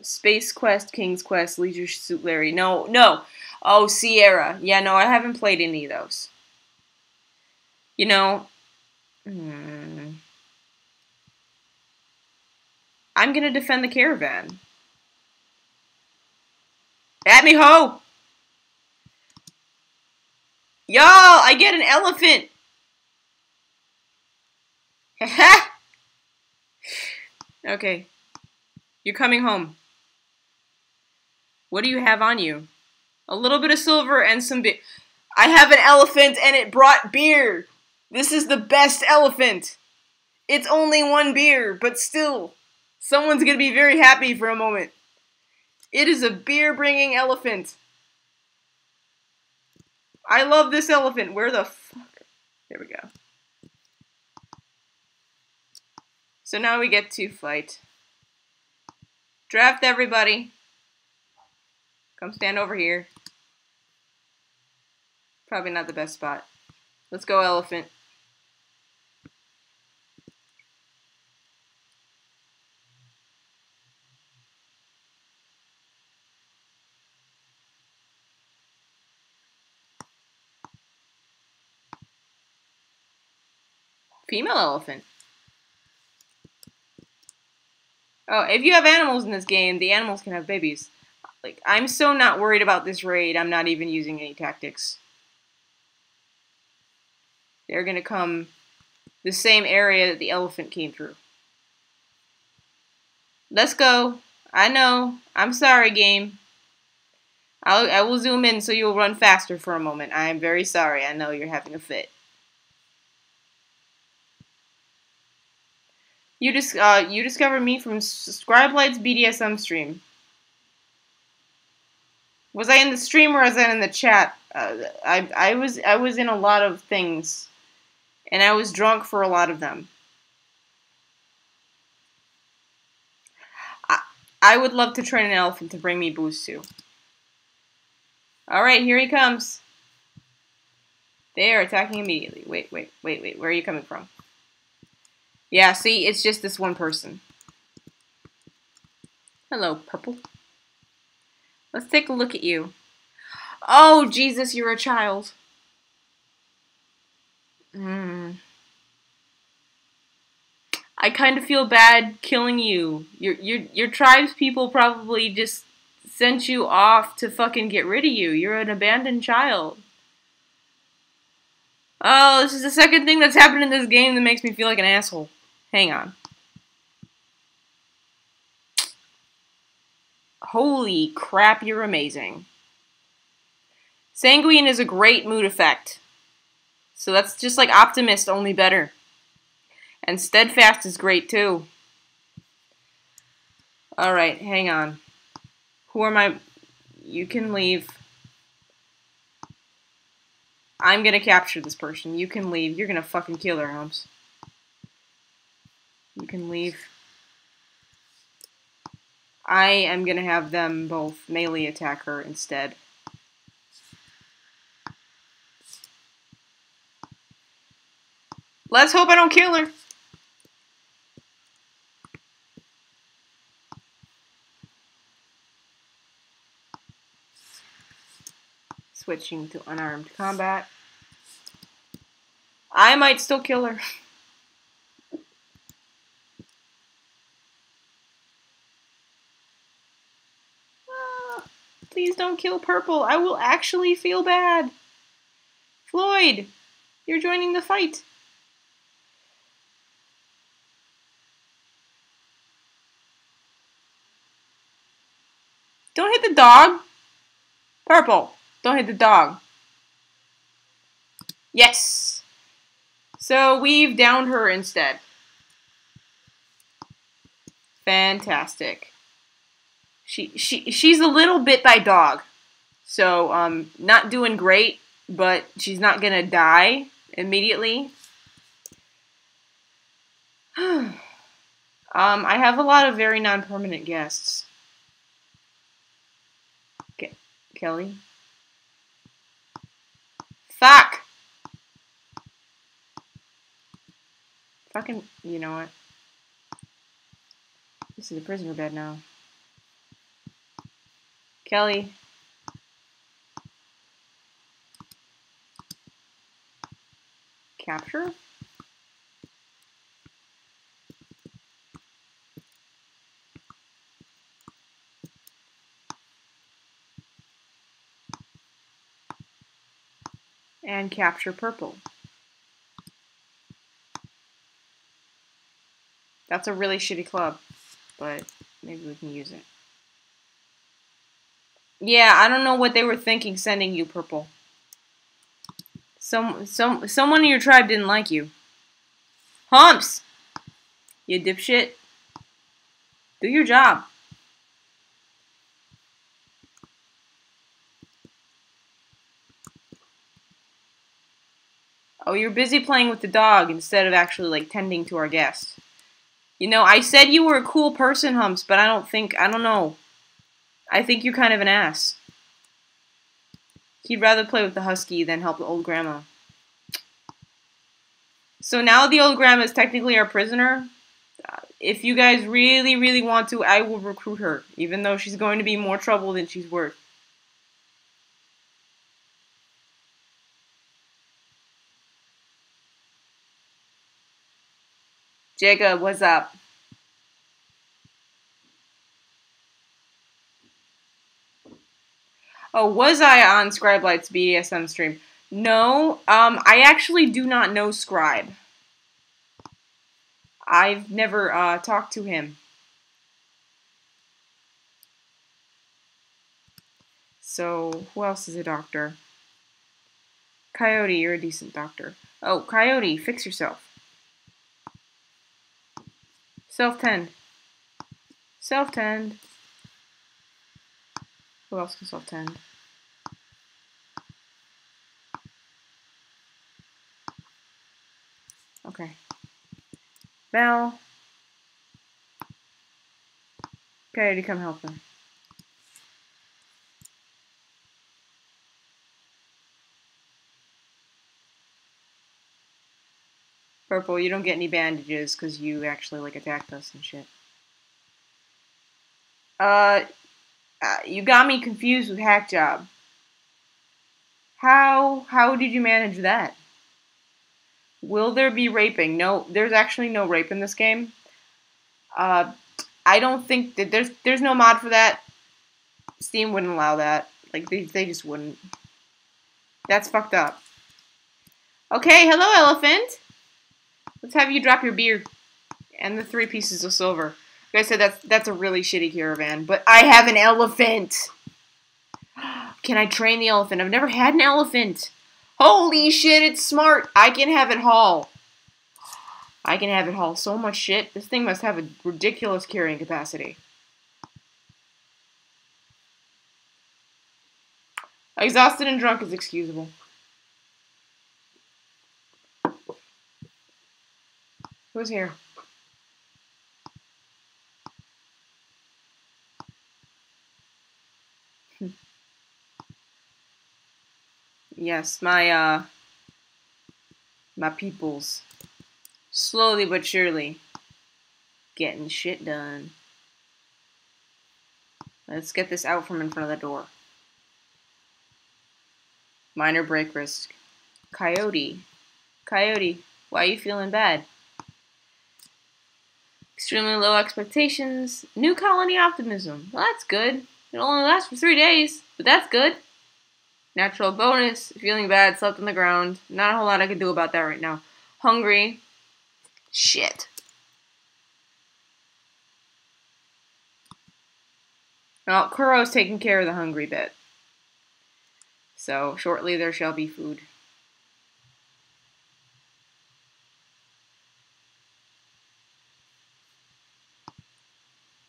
Space Quest, King's Quest, Leisure Suit Larry. No. Oh, Sierra. Yeah, no, I haven't played any of those. You know, I'm gonna defend the caravan. At me, ho! Y'all, I get an elephant! Okay. You're coming home. What do you have on you? A little bit of silver and some beer. I have an elephant and it brought beer. This is the best elephant. It's only one beer, but still, someone's gonna be very happy for a moment. It is a beer-bringing elephant. I love this elephant. Where the fuck? There we go. So now we get to fight. Draft everybody. Come stand over here. Probably not the best spot. Let's go, elephant. Female elephant. Oh, if you have animals in this game, the animals can have babies. Like, I'm so not worried about this raid, I'm not even using any tactics. They're gonna come the same area that the elephant came through. Let's go. I know. I'm sorry, game. I will zoom in so you'll run faster for a moment. I am very sorry. I know you're having a fit. You discovered me from Scribelight's BDSM stream. Was I in the stream or was I in the chat? I was in a lot of things, and I was drunk for a lot of them. I would love to train an elephant to bring me booze too. All right, here he comes. They are attacking immediately. Wait. Where are you coming from? Yeah, see, it's just this one person. Hello, Purple. Let's take a look at you. Oh, Jesus, you're a child. I kind of feel bad killing you. Your tribe's people probably just sent you off to fucking get rid of you. You're an abandoned child. Oh, this is the second thing that's happened in this game that makes me feel like an asshole. Hang on. Holy crap, you're amazing. Sanguine is a great mood effect. So that's just like Optimist, only better. And Steadfast is great too. Alright, hang on. Who are my... You can leave. I'm gonna capture this person. You can leave. You're gonna fucking kill her, Holmes. You can leave. I am gonna have them both melee attack her instead. Let's hope I don't kill her. Switching to unarmed combat. I might still kill her. Please don't kill Purple. I will actually feel bad. Floyd, you're joining the fight. Don't hit the dog. Purple, don't hit the dog. Yes. So we've downed her instead. Fantastic. She's a little bit by dog. So not doing great, but she's not gonna die immediately. I have a lot of very non-permanent guests. Kelly. Fuck! Fucking, you know what? This is a prisoner bed now. Kelly. Capture? And capture Purple. That's a really shitty club, but maybe we can use it. Yeah, I don't know what they were thinking sending you, Purple. Someone in your tribe didn't like you. Humps! You dipshit. Do your job. Oh, you're busy playing with the dog instead of actually, like, tending to our guest. You know, I said you were a cool person, Humps, but I don't know. I think you're kind of an ass. He'd rather play with the husky than help the old grandma. So now the old grandma is technically our prisoner. If you guys really, really want to, I will recruit her, even though she's going to be more trouble than she's worth. Jacob, what's up? Oh, was I on Scribelight's BDSM stream? No, I actually do not know Scribe. I've never, talked to him. So, who else is a doctor? Coyote, you're a decent doctor. Oh, Coyote, fix yourself. Self-tend. Self-tend. Who else can self-tend? Okay. Bell. Coyote, come help them. Purple, you don't get any bandages because you actually, like, attacked us and shit. You got me confused with Hack Job. How did you manage that? Will there be raping? No, there's actually no rape in this game. I don't think that there's no mod for that. Steam wouldn't allow that. Like, they just wouldn't. That's fucked up. Okay, hello, elephant. Let's have you drop your beard and the 3 pieces of silver. Like I said, that's a really shitty caravan, but I have an elephant. Can I train the elephant? I've never had an elephant. Holy shit, it's smart. I can have it haul. I can have it haul so much shit. This thing must have a ridiculous carrying capacity. Exhausted and drunk is excusable. Who's here? Yes, my peoples. Slowly but surely. Getting shit done. Let's get this out from in front of the door. Minor break risk. Coyote. Coyote, why are you feeling bad? Extremely low expectations. New colony optimism. Well, that's good. It'll only last for 3 days, but that's good. Natural bonus. Feeling bad. Slept on the ground. Not a whole lot I can do about that right now. Hungry. Shit. Well, Kuro's taking care of the hungry bit. So, shortly there shall be food.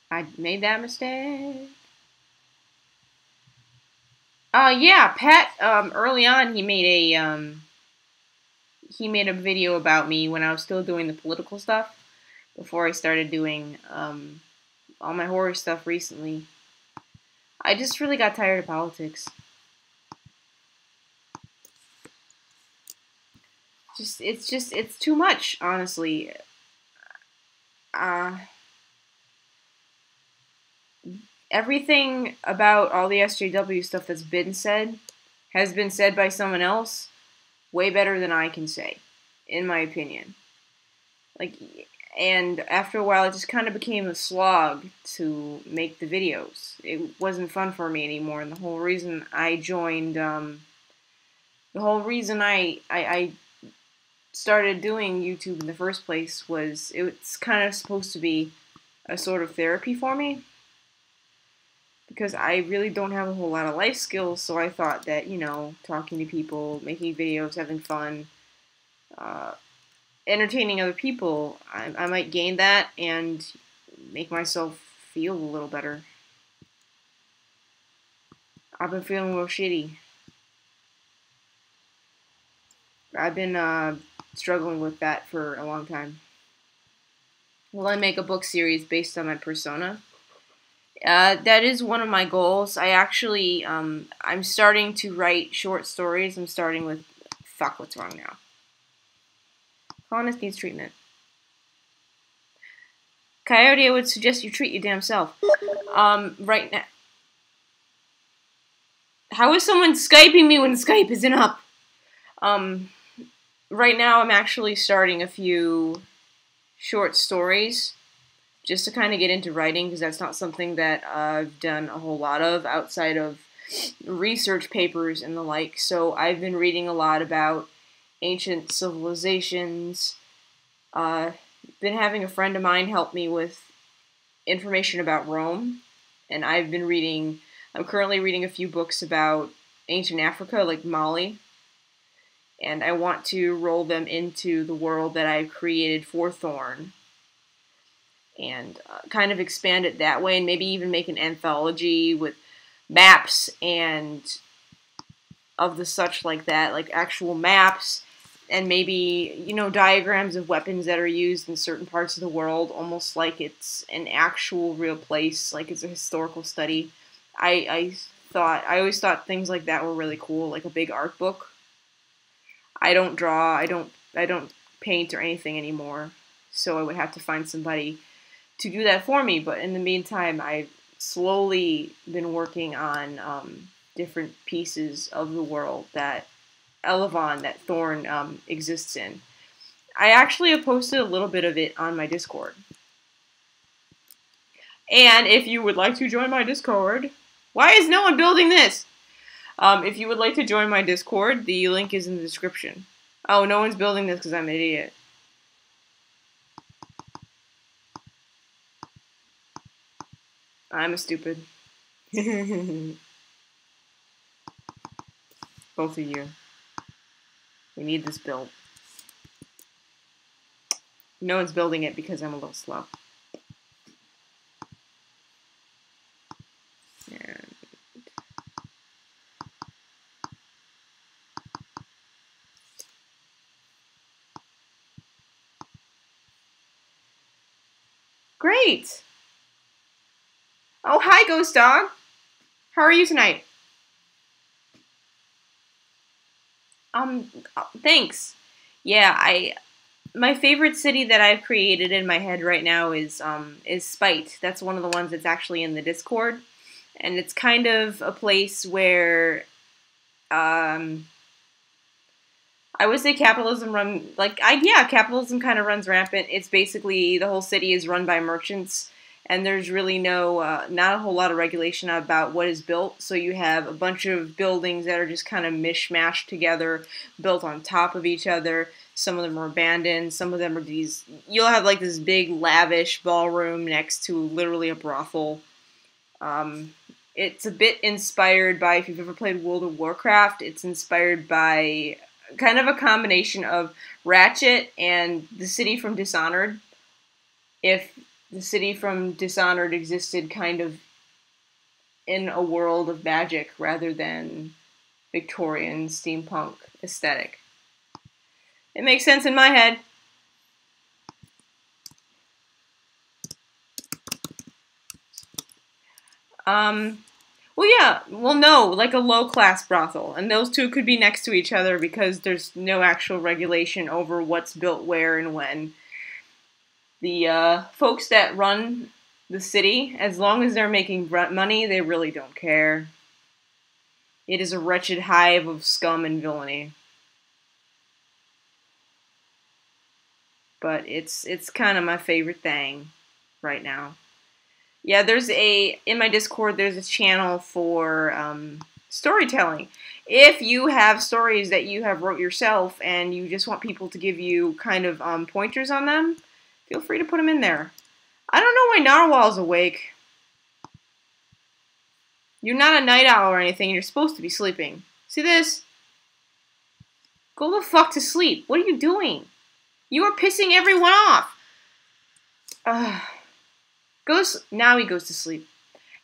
I made that mistake. Yeah, Pat, early on he made a video about me when I was still doing the political stuff, before I started doing, all my horror stuff recently. I just really got tired of politics. It's too much, honestly. Everything about all the SJW stuff that's been said has been said by someone else way better than I can say, in my opinion. Like, and after a while, it just kind of became a slog to make the videos. It wasn't fun for me anymore, and the whole reason I joined, the whole reason I started doing YouTube in the first place was it's kind of supposed to be a sort of therapy for me, because I really don't have a whole lot of life skills, so I thought that, you know, talking to people, making videos, having fun, uh, entertaining other people, I might gain that and make myself feel a little better. I've been feeling real shitty. I've been struggling with that for a long time. Will I make a book series based on my persona? That is one of my goals. I actually, I'm starting to write short stories. I'm starting with, fuck, what's wrong now? Colonist needs treatment. Coyote, I would suggest you treat your damn self. Right now. How is someone Skyping me when Skype isn't up? Right now I'm actually starting a few short stories just to kind of get into writing, because that's not something that I've done a whole lot of outside of research papers and the like. So I've been reading a lot about ancient civilizations. Been having a friend of mine help me with information about Rome, and I'm currently reading a few books about ancient Africa, like Mali, and I want to roll them into the world that I've created for Thorn, and kind of expand it that way, and maybe even make an anthology with maps and of the such like that, like actual maps, and maybe, you know, diagrams of weapons that are used in certain parts of the world, almost like it's an actual real place, like it's a historical study. I always thought things like that were really cool, like a big art book. I don't draw, I don't paint or anything anymore, so I would have to find somebody to do that for me. But in the meantime, I've slowly been working on different pieces of the world that Elevon, that Thorn exists in. I actually have posted a little bit of it on my Discord. And if you would like to join my Discord, why is no one building this? If you would like to join my Discord, the link is in the description. Oh, no one's building this because I'm an idiot. I'm a stupid. Both of you. We need this built. No one's building it because I'm a little slow. And great! Oh, hi, Ghost Dog! How are you tonight? Thanks. Yeah, my favorite city that I've created in my head right now is Spite. That's one of the ones that's actually in the Discord. And it's kind of a place where, I would say capitalism capitalism kind of runs rampant. It's basically, the whole city is run by merchants, and there's really not a whole lot of regulation about what is built, so you have a bunch of buildings that are just kind of mishmashed together, built on top of each other. Some of them are abandoned, some of them are you'll have like this big lavish ballroom next to literally a brothel. It's a bit inspired by, if you've ever played World of Warcraft, it's inspired by kind of a combination of Ratchet and the city from Dishonored. If the city from Dishonored existed kind of in a world of magic rather than Victorian steampunk aesthetic. It makes sense in my head. Well, no, like a low-class brothel, and those two could be next to each other because there's no actual regulation over what's built where and when. The folks that run the city, as long as they're making money, they really don't care. It is a wretched hive of scum and villainy. But it's kind of my favorite thing right now. Yeah, in my Discord, there's a channel for storytelling. if you have stories that you have wrote yourself and you just want people to give you kind of pointers on them, feel free to put them in there. I don't know why Narwhal's awake. You're not a night owl or anything, you're supposed to be sleeping. See this? Go the fuck to sleep. What are you doing? You are pissing everyone off. Now he goes to sleep.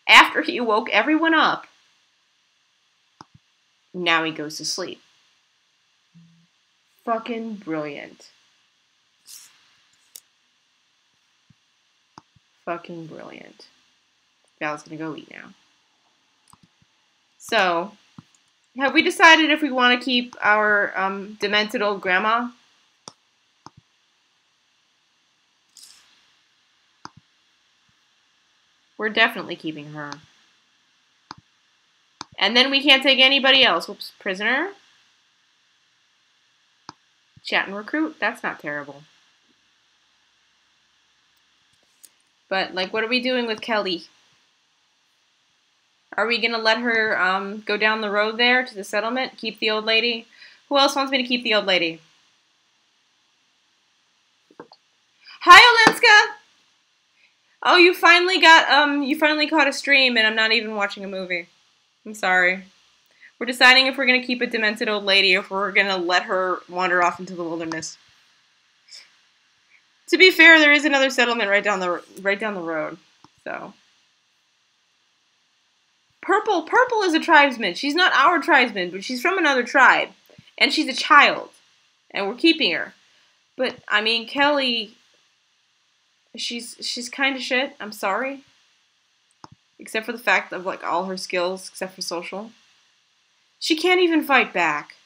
After he woke everyone up, now he goes to sleep. Fucking brilliant. Fucking brilliant. Val's gonna go eat now. So, have we decided if we want to keep our demented old grandma? We're definitely keeping her. And then we can't take anybody else. Whoops, prisoner. Chat and recruit? That's not terrible. But, like, what are we doing with Kelly? Are we going to let her go down the road there to the settlement? Keep the old lady? Who else wants me to keep the old lady? Hi, Olenska! Oh, you finally caught a stream and I'm not even watching a movie. I'm sorry. We're deciding if we're going to keep a demented old lady or if we're going to let her wander off into the wilderness. To be fair, there is another settlement right down the road. So, Purple is a tribesman. She's not our tribesman, but she's from another tribe, and she's a child, and we're keeping her. But I mean, Kelly, she's kind of shit. I'm sorry, except for the fact of like all her skills, except for social. She can't even fight back.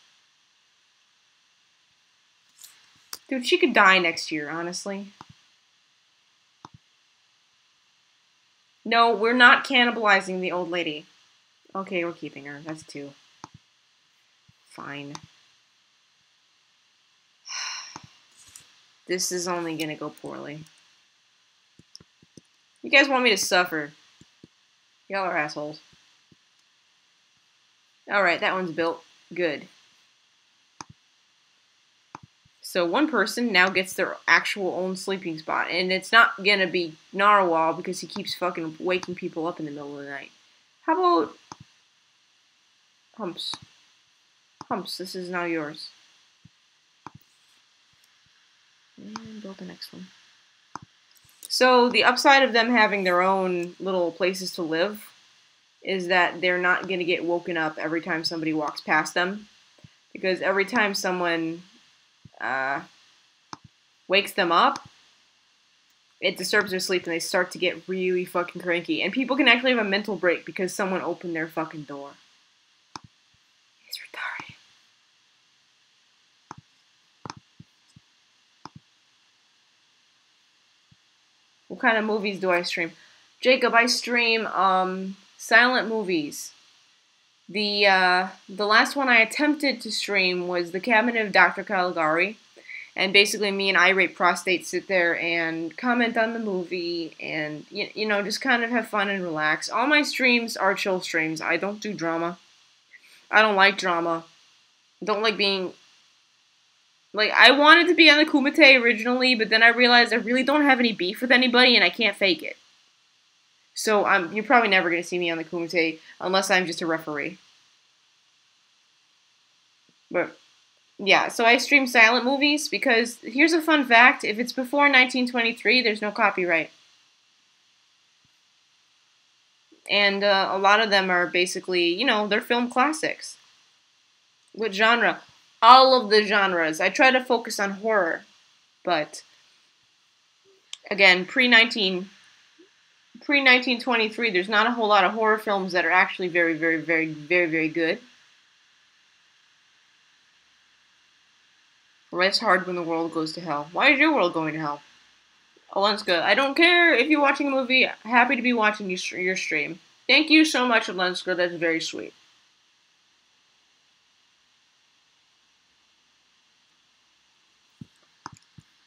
Dude, she could die next year, honestly. No, we're not cannibalizing the old lady. Okay, we're keeping her. That's 2. Fine. This is only gonna go poorly. You guys want me to suffer. Y'all are assholes. Alright, that one's built. Good. So one person now gets their actual own sleeping spot. And it's not gonna be Narwhal because he keeps fucking waking people up in the middle of the night. How about Humps? Humps, this is now yours. And build the next one. So the upside of them having their own little places to live is that they're not gonna get woken up every time somebody walks past them. Because every time someone wakes them up, it disturbs their sleep and they start to get really fucking cranky. And people can actually have a mental break because someone opened their fucking door. It's retarded. What kind of movies do I stream? Jacob, I stream silent movies. The last one I attempted to stream was The Cabinet of Dr. Caligari. And basically me and Irate Prostate sit there and comment on the movie and, you know, just kind of have fun and relax. All my streams are chill streams. I don't do drama. I don't like drama. I don't like being... Like, I wanted to be on the Kumite originally, but then I realized I really don't have any beef with anybody and I can't fake it. So you're probably never going to see me on the Kumite unless I'm just a referee. But... yeah, so I stream silent movies because, here's a fun fact, if it's before 1923, there's no copyright. And a lot of them are basically, you know, they're film classics. What genre? All of the genres. I try to focus on horror, but, again, pre-1923, there's not a whole lot of horror films that are actually very, very, very, very, very good. Life's hard when the world goes to hell. Why is your world going to hell? Olenska, I don't care if you're watching a movie. Happy to be watching your stream. Thank you so much, Olenska. That's very sweet.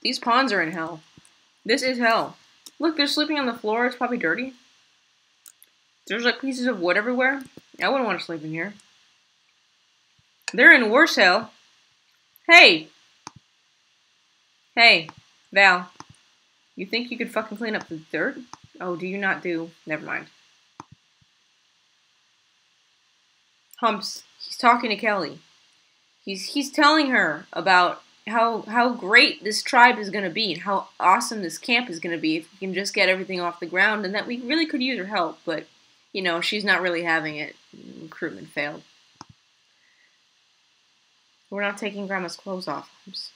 These pawns are in hell. This is hell. Look, they're sleeping on the floor. It's probably dirty. There's like pieces of wood everywhere. I wouldn't want to sleep in here. They're in worse hell. Hey! Hey, Val. You think you could fucking clean up the dirt? Oh, do you not do? Never mind. Humps, he's talking to Kelly. He's telling her about how great this tribe is gonna be and how awesome this camp is gonna be if we can just get everything off the ground, and that we really could use her help, but you know, she's not really having it. Recruitment failed. We're not taking Grandma's clothes off. Humps.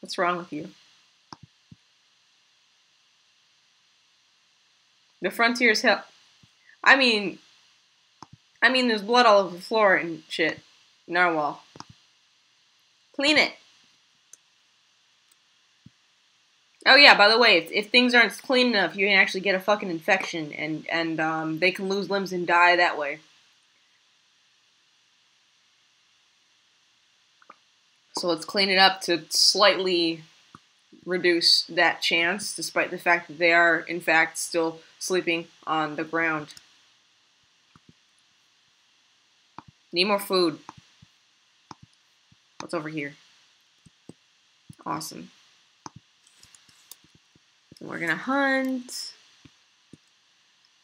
What's wrong with you? The frontier's hell. I mean, there's blood all over the floor and shit. Narwhal. Clean it. Oh yeah, by the way, if things aren't clean enough, you can actually get a fucking infection, and they can lose limbs and die that way. So let's clean it up to slightly reduce that chance, despite the fact that they are, in fact, still sleeping on the ground. Need more food. What's over here? Awesome. So we're gonna hunt.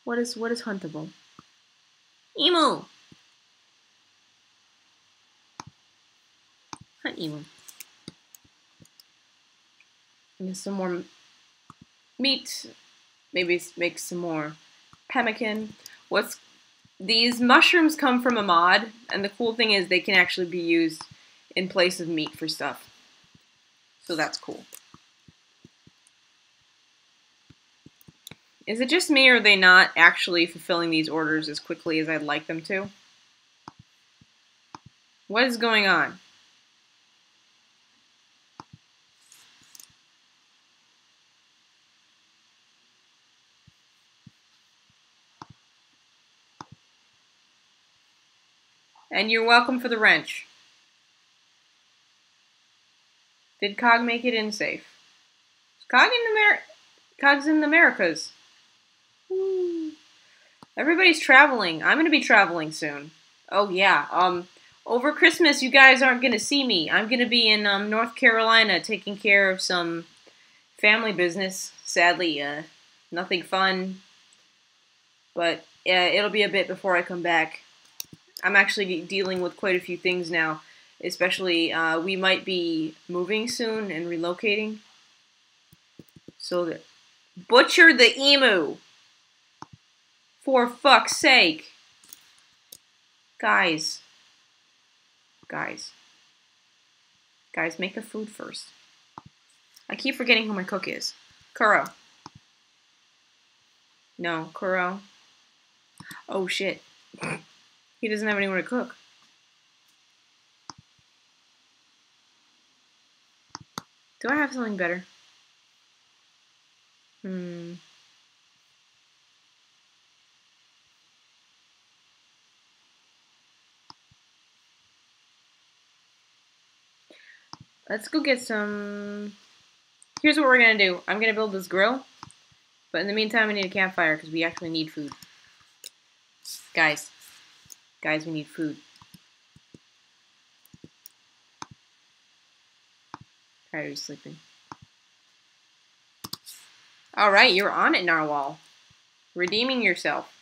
What is huntable? Emu! Hunt emu. And some more meat. Maybe make some more pemmican. These mushrooms come from a mod, and the cool thing is they can actually be used in place of meat for stuff. So that's cool. Is it just me, or are they not actually fulfilling these orders as quickly as I'd like them to? What is going on? And you're welcome for the wrench. Did Cog make it in safe? Cog's in the Americas. Woo. Everybody's traveling. I'm gonna be traveling soon. Oh yeah. Over Christmas, you guys aren't gonna see me. I'm gonna be in North Carolina taking care of some family business. Sadly, nothing fun. But it'll be a bit before I come back. I'm actually dealing with quite a few things now. Especially, we might be moving soon and relocating. So that butcher the emu! For fuck's sake! Guys, make the food first. I keep forgetting who my cook is. Kuro. No, Kuro. Oh shit. He doesn't have anyone to cook. Do I have something better? Let's go get some... Here's what we're gonna do. I'm gonna build this grill. But in the meantime, we need a campfire because we actually need food. Guys, we need food. Coyote's sleeping. Alright, you're on it, Narwhal. Redeeming yourself.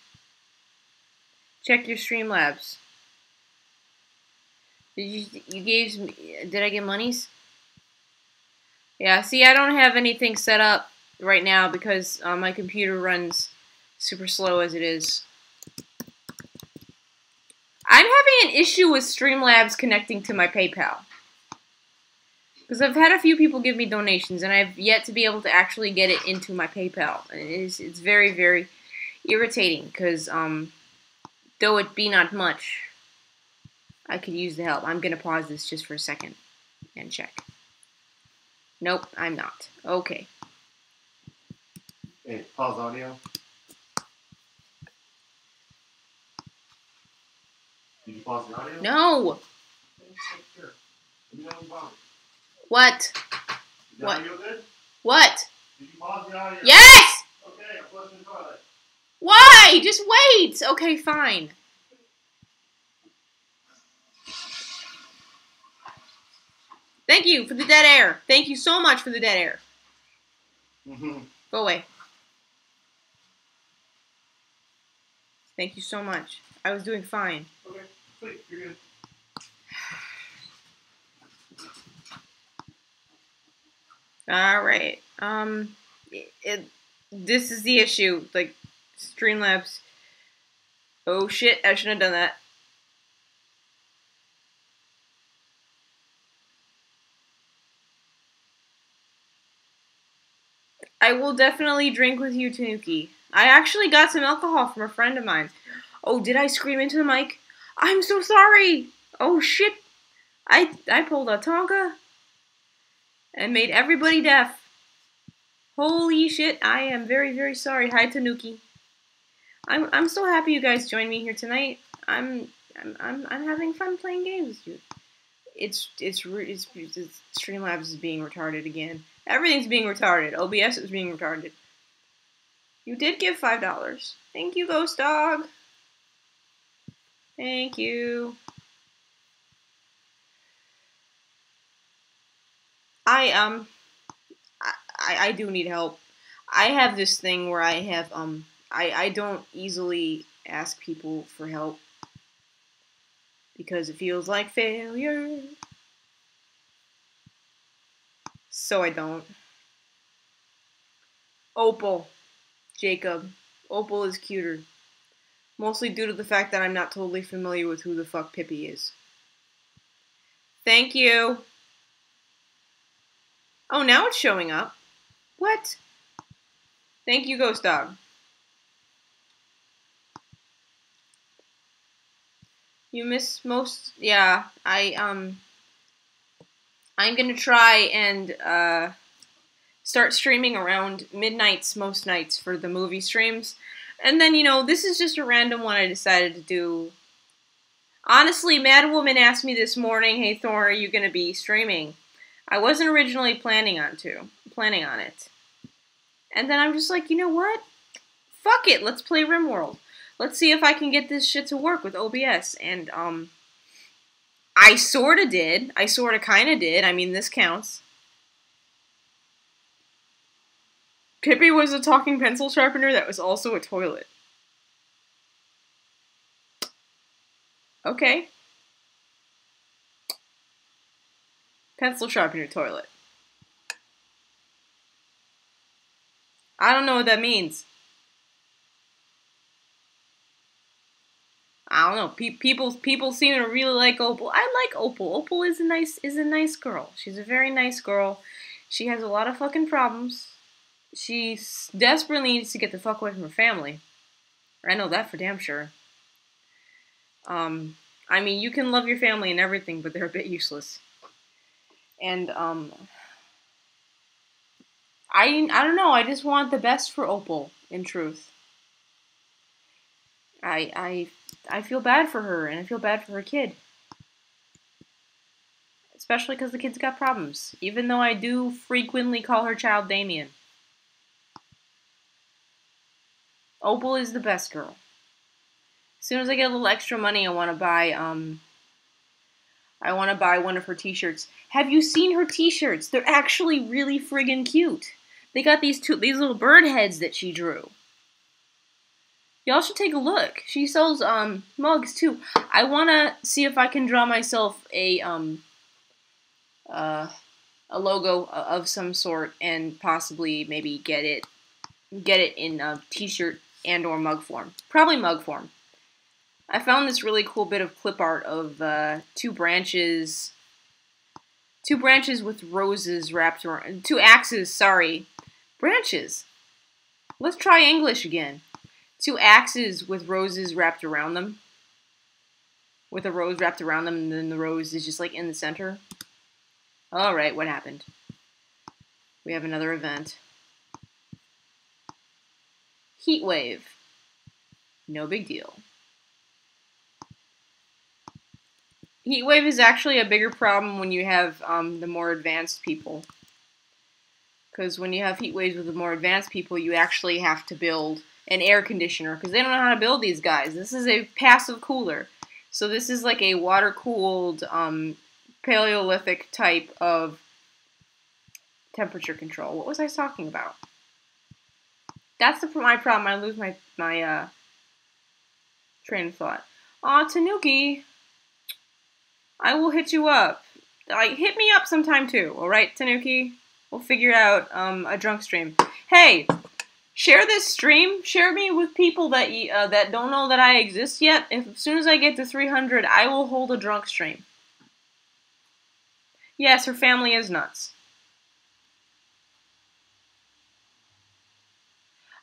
Check your Streamlabs. Did I get monies? Yeah, see, I don't have anything set up right now because my computer runs super slow as it is. I'm having an issue with Streamlabs connecting to my PayPal. Because I've had a few people give me donations, and I've yet to be able to actually get it into my PayPal. And it's very, very irritating, because though it be not much, I could use the help. I'm going to pause this just for a second and check. Nope, I'm not. Okay. Hey, pause audio. Did you pause the audio? No! What? The audio good? What? Did you pause the audio? Yes! Okay, I'm flushing the toilet. Why? Just wait! Okay, fine. Thank you for the dead air. Thank you so much for the dead air. Go away. Thank you so much. I was doing fine. Okay, sweet, you're good. Alright. This is the issue. Like, Streamlabs. Oh shit, I shouldn't have done that. I will definitely drink with you, Tanuki. I actually got some alcohol from a friend of mine. Oh, did I scream into the mic? I'm so sorry! Oh shit! I pulled a Tonka and made everybody deaf. Holy shit, I am very, very sorry. Hi, Tanuki. I'm so happy you guys joined me here tonight. I'm having fun playing games with you. It's Streamlabs is being retarded again. Everything's being retarded. OBS is being retarded. You did give $5. Thank you, Ghost Dog. Thank you. I do need help. I have this thing where I have I don't easily ask people for help because it feels like failure. So I don't. Opal. Jacob. Opal is cuter. Mostly due to the fact that I'm not totally familiar with who the fuck Pippi is. Thank you. Oh, now it's showing up. What? Thank you, Ghost Dog. You miss most... Yeah, I'm gonna try and, start streaming around midnights most nights for the movie streams. And then, you know, this is just a random one I decided to do. Honestly, Mad Woman asked me this morning, hey Thor, are you gonna be streaming? I wasn't originally planning on it. And then I'm just like, you know what? Fuck it, let's play Rimworld. Let's see if I can get this shit to work with OBS. And, I sorta did. I sorta kinda did. I mean, this counts. Pippi was a talking pencil sharpener that was also a toilet. Okay. Pencil sharpener toilet. I don't know what that means. I don't know. People seem to really like Opal. I like Opal. Opal is a nice girl. She's a very nice girl. She has a lot of fucking problems. She desperately needs to get the fuck away from her family. I know that for damn sure. I mean, you can love your family and everything, but they're a bit useless. And, I don't know, I just want the best for Opal, in truth. I feel bad for her, and I feel bad for her kid. Especially because the kid's got problems, even though I do frequently call her child Damien. Opal is the best girl. As soon as I get a little extra money, I want to buy one of her t-shirts. Have you seen her t-shirts? They're actually really friggin' cute. They got these little bird heads that she drew. Y'all should take a look. She sells mugs too. I want to see if I can draw myself a logo of some sort and possibly maybe get it in a t-shirt and or mug form. Probably mug form. I found this really cool bit of clip art of two branches with roses wrapped around. Two axes, sorry. Branches. Let's try English again. Two axes with roses wrapped around them. With a rose wrapped around them, and then the rose is just like in the center. Alright, what happened? We have another event. Heat wave. No big deal. Heat wave is actually a bigger problem when you have the more advanced people. Because when you have heat waves with the more advanced people, you actually have to build an air conditioner. Because they don't know how to build these guys. This is a passive cooler. So this is like a water-cooled Paleolithic type of temperature control. What was I talking about? That's my problem. I lose my train of thought. Aw, Tanuki, I will hit you up. Like, hit me up sometime too, alright, Tanuki? We'll figure out a drunk stream. Hey, share this stream. Share me with people that that don't know that I exist yet. As soon as I get to 300, I will hold a drunk stream. Yes, her family is nuts.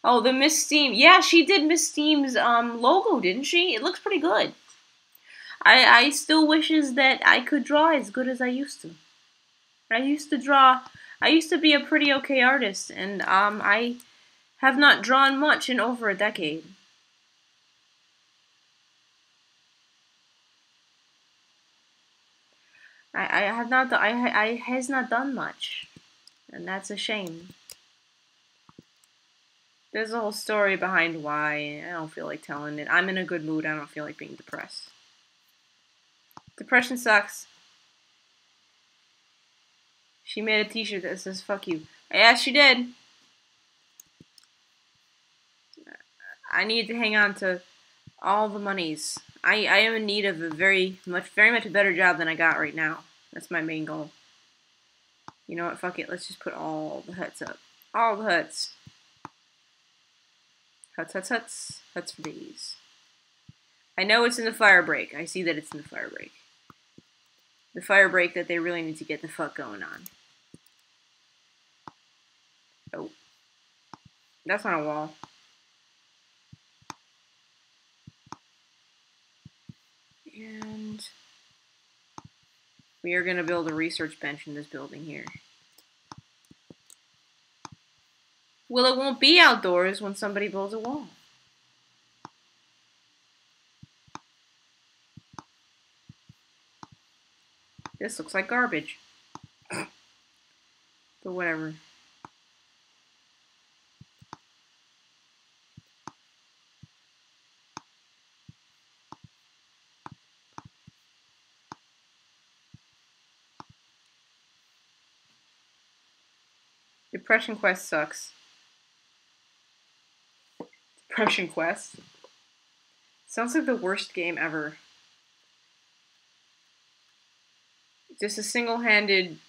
Oh, the Miss Steam. Yeah, she did Miss Steam's logo, didn't she? It looks pretty good. I still wishes that I could draw as good as I used to. I used to be a pretty okay artist, and I have not drawn much in over a decade. I have not I has not done much, and that's a shame. There's a whole story behind why. I don't feel like telling it. I'm in a good mood. I don't feel like being depressed. Depression sucks. She made a t-shirt that says fuck you. Yeah, she did. I need to hang on to all the monies. I am in need of a very much better job than I got right now. That's my main goal. You know what? Fuck it. Let's just put all the huts up. All the huts. Huts, huts, huts. Huts for days. I know it's in the fire break. I see that it's in the fire break. The fire break that they really need to get the fuck going on. Oh. That's not a wall. And we are going to build a research bench in this building here. Well, it won't be outdoors when somebody builds a wall. This looks like garbage. But whatever. Depression Quest sucks. Depression Quest. Sounds like the worst game ever. Just a single-handed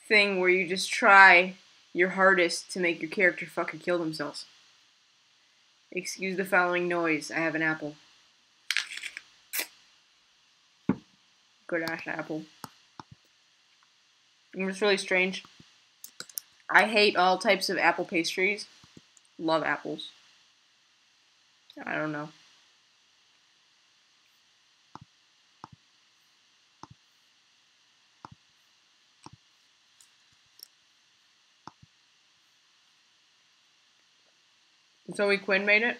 thing where you just try your hardest to make your character fucking kill themselves. Excuse the following noise. I have an apple. Good ass apple. And it's really strange. I hate all types of apple pastries. Love apples. I don't know. Zoe Quinn made it?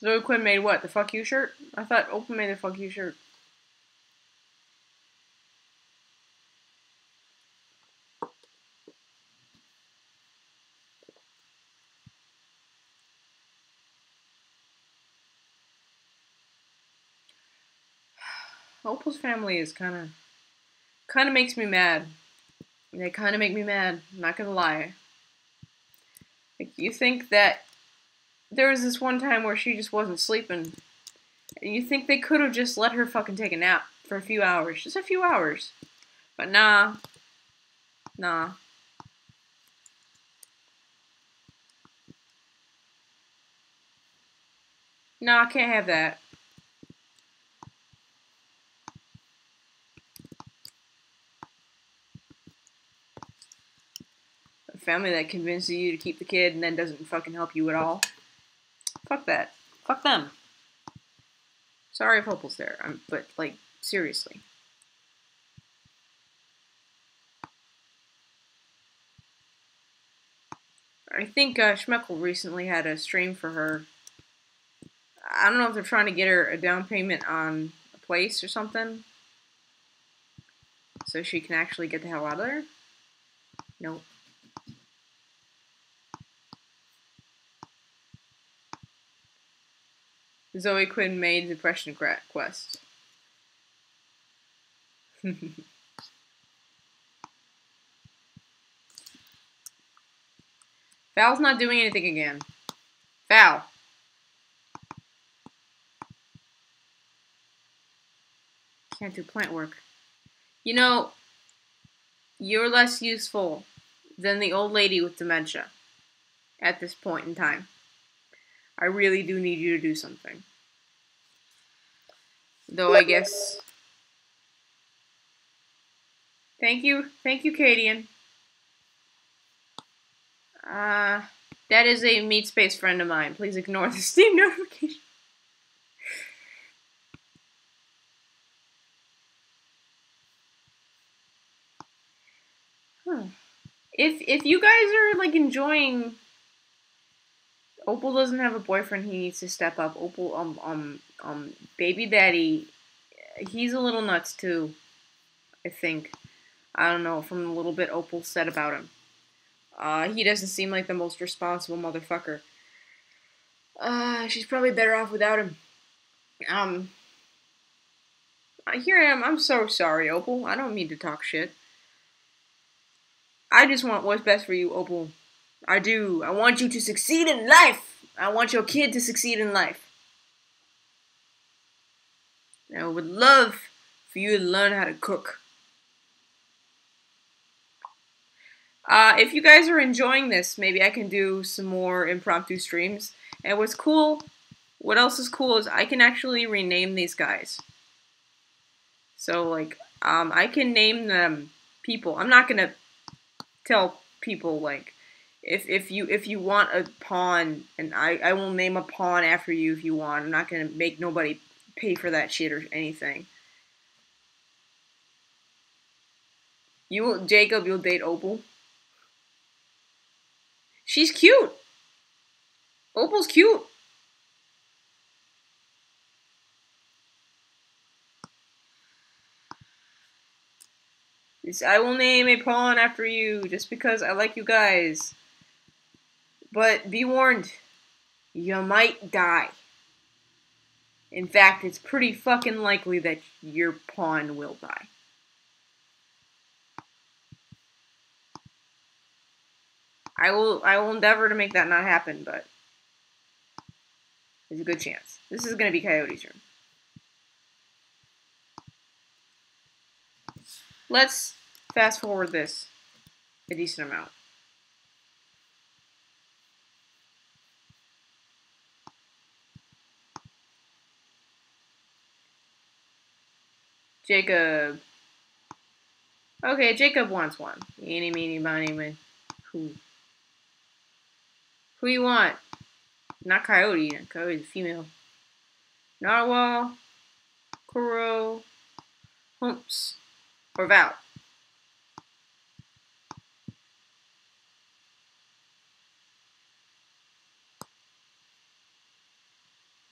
Zoe Quinn made what? The fuck you shirt? I thought Open made the fuck you shirt. Opal's family is kind of makes me mad. They kind of make me mad. I'm not gonna lie. Like, you think that there was this one time where she just wasn't sleeping, and you think they could have just let her fucking take a nap for a few hours, just a few hours. But nah, nah. Nah, I can't have that. A family that convinces you to keep the kid and then doesn't fucking help you at all. Fuck that. Fuck them. Sorry if Opal's there, but, like, seriously. I think Schmeckel recently had a stream for her. I don't know if they're trying to get her a down payment on a place or something, so she can actually get the hell out of there. Nope. Zoe Quinn made Depression Quest. Val's not doing anything again. Val. Can't do plant work. You know, you're less useful than the old lady with dementia at this point in time. I really do need you to do something. Though I guess... Thank you, Cadian. That is a Meat Space friend of mine. Please ignore the Steam notification. Huh. If you guys are like enjoying, Opal doesn't have a boyfriend. He needs to step up. Opal, baby daddy, he's a little nuts too. I think. I don't know, from the little bit Opal said about him. He doesn't seem like the most responsible motherfucker. She's probably better off without him. Here I am. I'm so sorry, Opal. I don't mean to talk shit. I just want what's best for you, Opal. I do. I want you to succeed in life. I want your kid to succeed in life. And I would love for you to learn how to cook. If you guys are enjoying this, maybe I can do some more impromptu streams. And what's cool, what else is cool is I can actually rename these guys. So, like, I can name them people. I'm not gonna tell people, like, if you want a pawn, and I will name a pawn after you if you want. I'm not gonna make nobody pay for that shit or anything. Jacob, you'll date Opal. She's cute. Opal's cute. I will name a pawn after you just because I like you guys. But be warned, you might die. In fact, it's pretty fucking likely that your pawn will die. I will endeavor to make that not happen, but there's a good chance. This is gonna be Coyote's room. Let's fast forward this a decent amount. Jacob. Okay, Jacob wants one. Eeny, meeny, miny, miny. Who you want? Not Coyote. Coyote's a female. Narwhal, Kuro, Humps, or Val.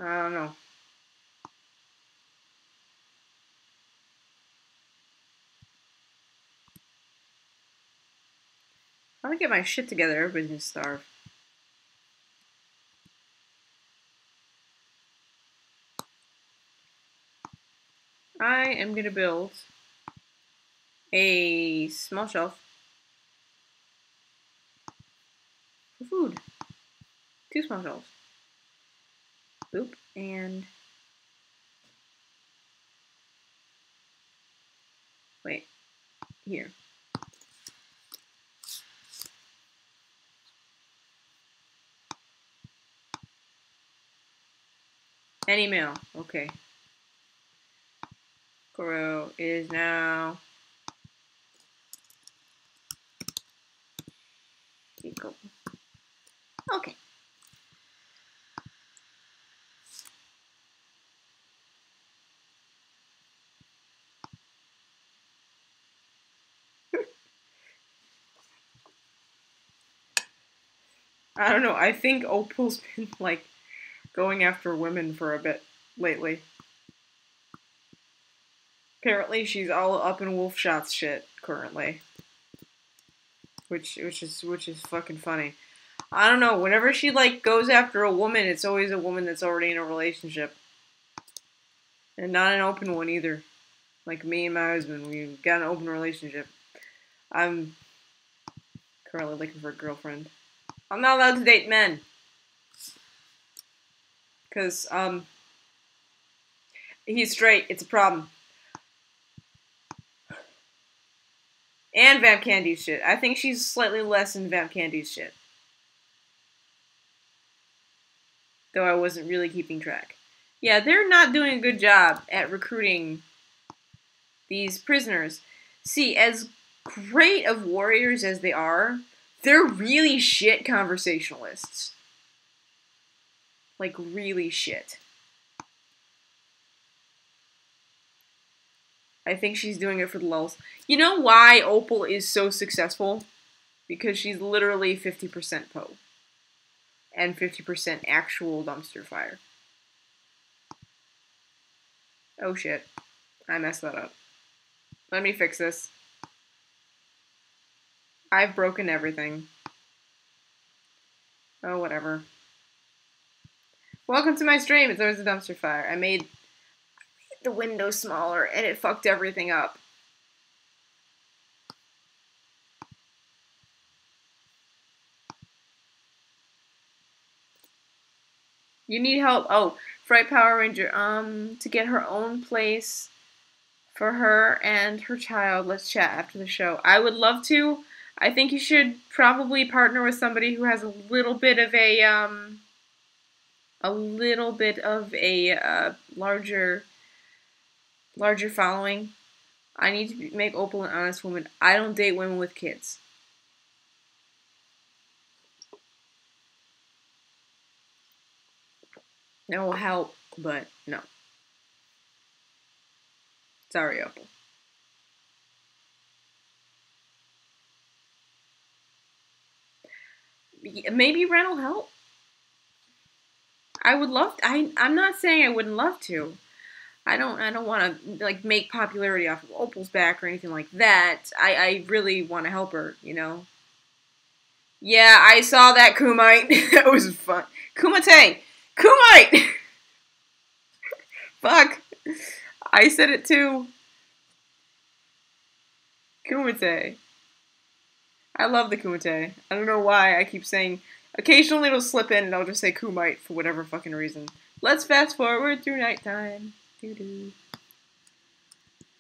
I don't know. I'm gonna get my shit together. Everybody's gonna starve. I am gonna build a small shelf for food. 2 small shelves. Boop, and wait, here. Any mail, okay. Kuro is now Jacob. Okay. I don't know, I think Opal's been, like, going after women for a bit lately. Apparently she's all up in Wolfshot's shit currently. Which is fucking funny. I don't know, whenever she, like, goes after a woman, it's always a woman that's already in a relationship. And not an open one either. Like me and my husband, we've got an open relationship. I'm currently looking for a girlfriend. I'm not allowed to date men. Because, he's straight. It's a problem. And Vamp Candy's shit. I think she's slightly less than Vamp Candy's shit. Though I wasn't really keeping track. Yeah, they're not doing a good job at recruiting these prisoners. See, as great of warriors as they are, they're really shit conversationalists. Like, really shit. I think she's doing it for the lulz. You know why Opal is so successful? Because she's literally 50% Poe. And 50% actual dumpster fire. Oh shit. I messed that up. Let me fix this. I've broken everything. Oh, whatever. Welcome to my stream. It's always a dumpster fire. I made the window smaller and it fucked everything up. You need help. Oh, Fright Power Ranger. To get her own place for her and her child. Let's chat after the show. I would love to. I think you should probably partner with somebody who has a little bit of a larger following. I need to make Opal an honest woman. I don't date women with kids. That will help, but no. Sorry, Opal. Maybe Ren will help. I would love to. I'm not saying I wouldn't love to. I don't want to like make popularity off of Opal's back or anything like that. I really want to help her, you know. Yeah, I saw that Kumite. That was fun. Kumite! Kumite! Fuck. I said it too. Kumite. I love the Kumite. I don't know why I keep saying. Occasionally it'll slip in and I'll just say Kumite for whatever fucking reason. Let's fast forward through nighttime. Doo-doo.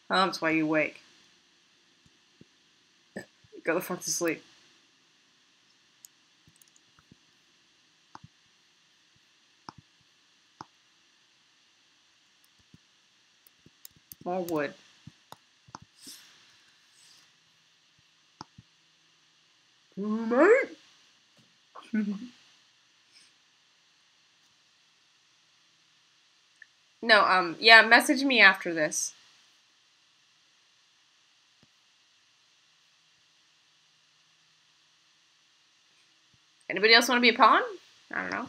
That's why you wake. Go the fuck to sleep. More wood. Kumite? No, yeah, message me after this. Anybody else want to be a pawn? I don't know.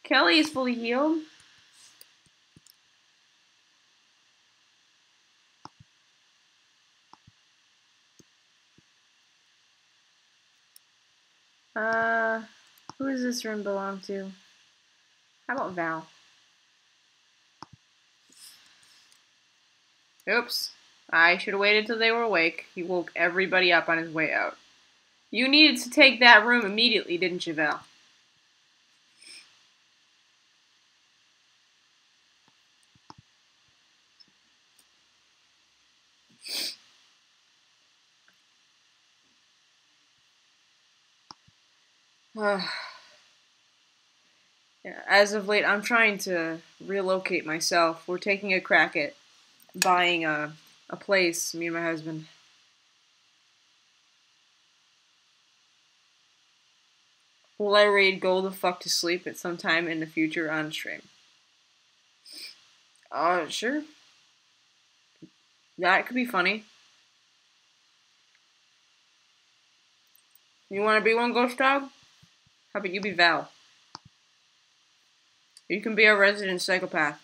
Kelly is fully healed. Who does this room belong to? How about Val? Oops. I should have waited till they were awake. He woke everybody up on his way out. You needed to take that room immediately, didn't you, Val? Yeah, as of late, I'm trying to relocate myself. We're taking a crack at buying a place, me and my husband. Will I raid Go the fuck to sleep at some time in the future on stream? Sure. That could be funny. You want to be one, Ghost Dog? How about you be Val? You can be a resident psychopath.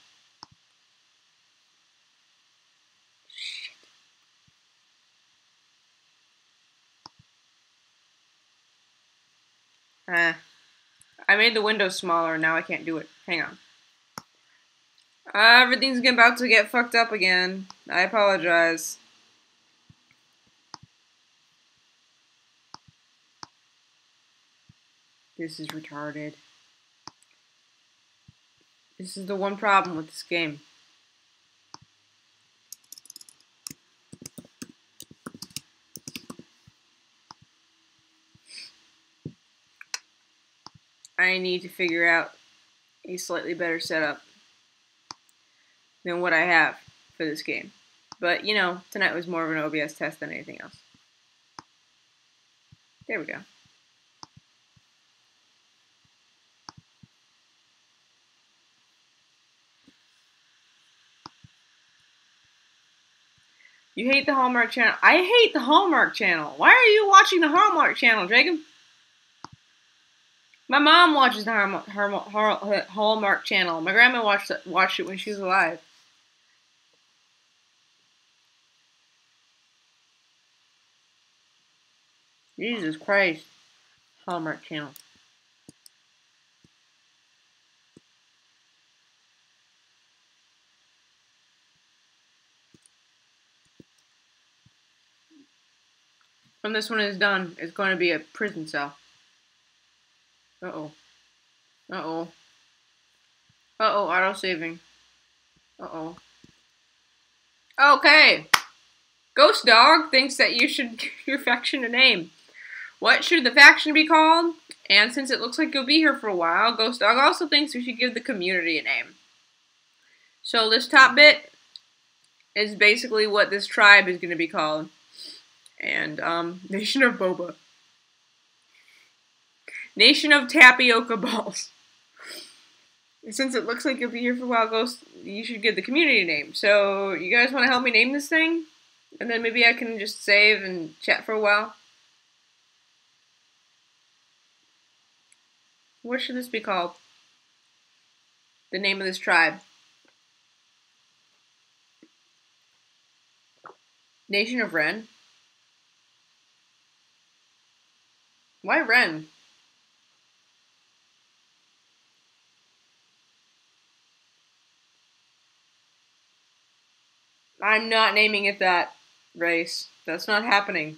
Shit. I made the window smaller and now I can't do it. Hang on. Everything's about to get fucked up again. I apologize. This is retarded. This is the one problem with this game. I need to figure out a slightly better setup than what I have for this game. But, you know, tonight was more of an OBS test than anything else. There we go. You hate the Hallmark Channel. I hate the Hallmark Channel. Why are you watching the Hallmark Channel, Jacob? My mom watches the Hallmark Channel. My grandma watched it when she was alive. Jesus Christ. Hallmark Channel. When this one is done, it's going to be a prison cell. Uh-oh. Uh-oh. Uh-oh, auto-saving. Uh-oh. Okay. Ghost Dog thinks that you should give your faction a name. What should the faction be called? And since it looks like you'll be here for a while, Ghost Dog also thinks we should give the community a name. So this top bit is basically what this tribe is going to be called. And, Nation of Boba. Nation of Tapioca Balls. Since it looks like you'll be here for a while, Ghost, you should give the community a name. So, you guys want to help me name this thing? And then maybe I can just save and chat for a while? What should this be called? The name of this tribe. Nation of Ren? Why Ren? I'm not naming it that, race. That's not happening.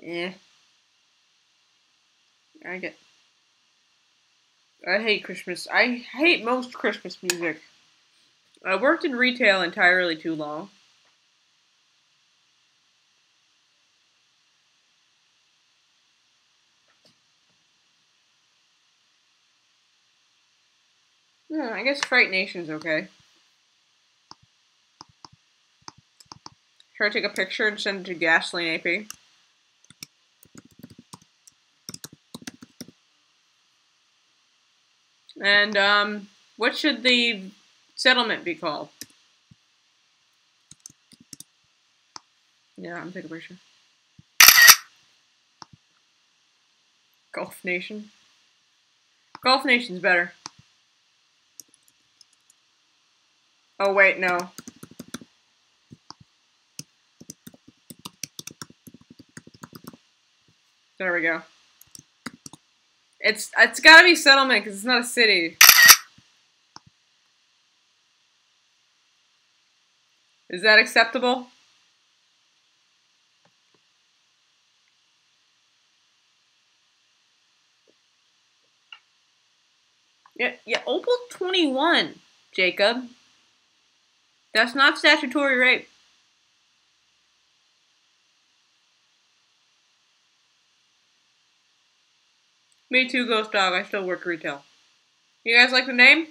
Eh. I hate Christmas. I hate most Christmas music. I worked in retail entirely too long. I guess Fright Nation's okay. Try to take a picture and send it to Gasoline AP. And, what should the settlement be called? Yeah, I'm taking a picture. Gulf Nation. Gulf Nation's better. Oh, wait, no. There we go. It's gotta be settlement, because it's not a city. Is that acceptable? Yeah, Opal 21, Jacob. That's not statutory rape. Me too, Ghost Dog. I still work retail. You guys like the name?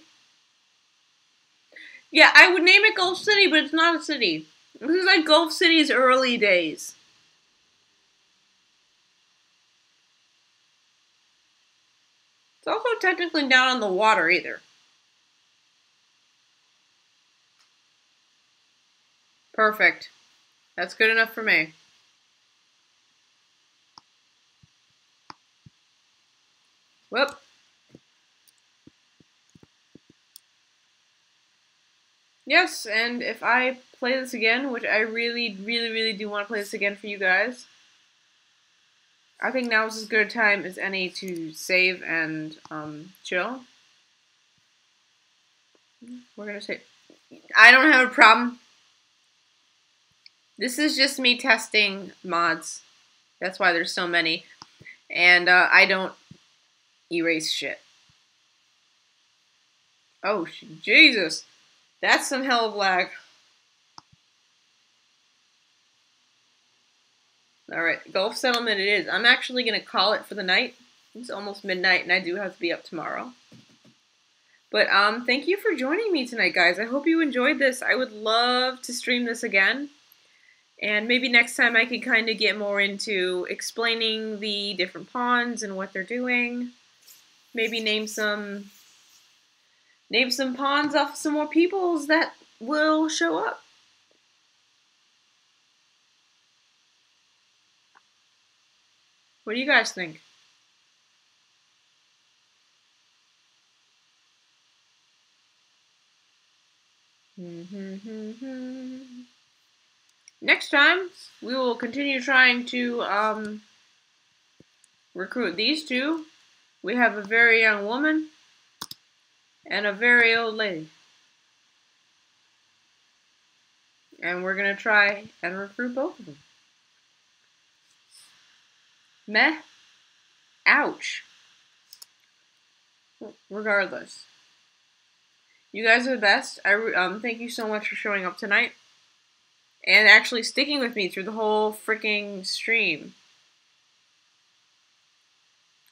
Yeah, I would name it Gulf City, but it's not a city. This is like Gulf City's early days. It's also technically down on the water either. Perfect. That's good enough for me. Whoop. Yes, and if I play this again, which I really, really, really do want to play this again for you guys, I think now is as good a time as any to save and chill. We're gonna say, I don't have a problem. This is just me testing mods. That's why there's so many. And I don't erase shit. Oh, Jesus. That's some hell of lag. Alright, Gulf Settlement it is. I'm actually going to call it for the night. It's almost midnight and I do have to be up tomorrow. But thank you for joining me tonight, guys. I hope you enjoyed this. I would love to stream this again. And maybe next time I could kind of get more into explaining the different pawns and what they're doing. Maybe name some pawns off some more peoples that will show up. What do you guys think? Next time, we will continue trying to recruit these two. We have a very young woman and a very old lady. And we're going to try and recruit both of them. Meh. Ouch. Regardless. You guys are the best. Thank you so much for showing up tonight. And actually sticking with me through the whole freaking stream.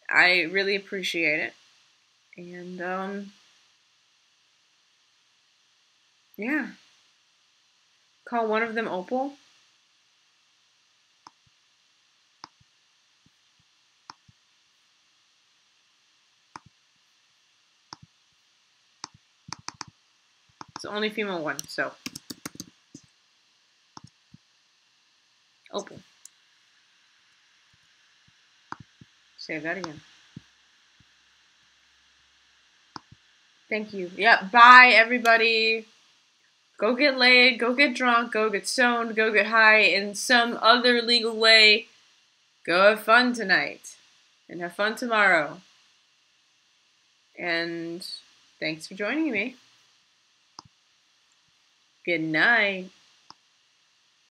I really appreciate it. And, yeah. Call one of them Opal. It's the only female one, so. Opal. Say that again. Thank you. Yeah, bye everybody. Go get laid, go get drunk, go get stoned, go get high in some other legal way. Go have fun tonight. And have fun tomorrow. And thanks for joining me. Good night.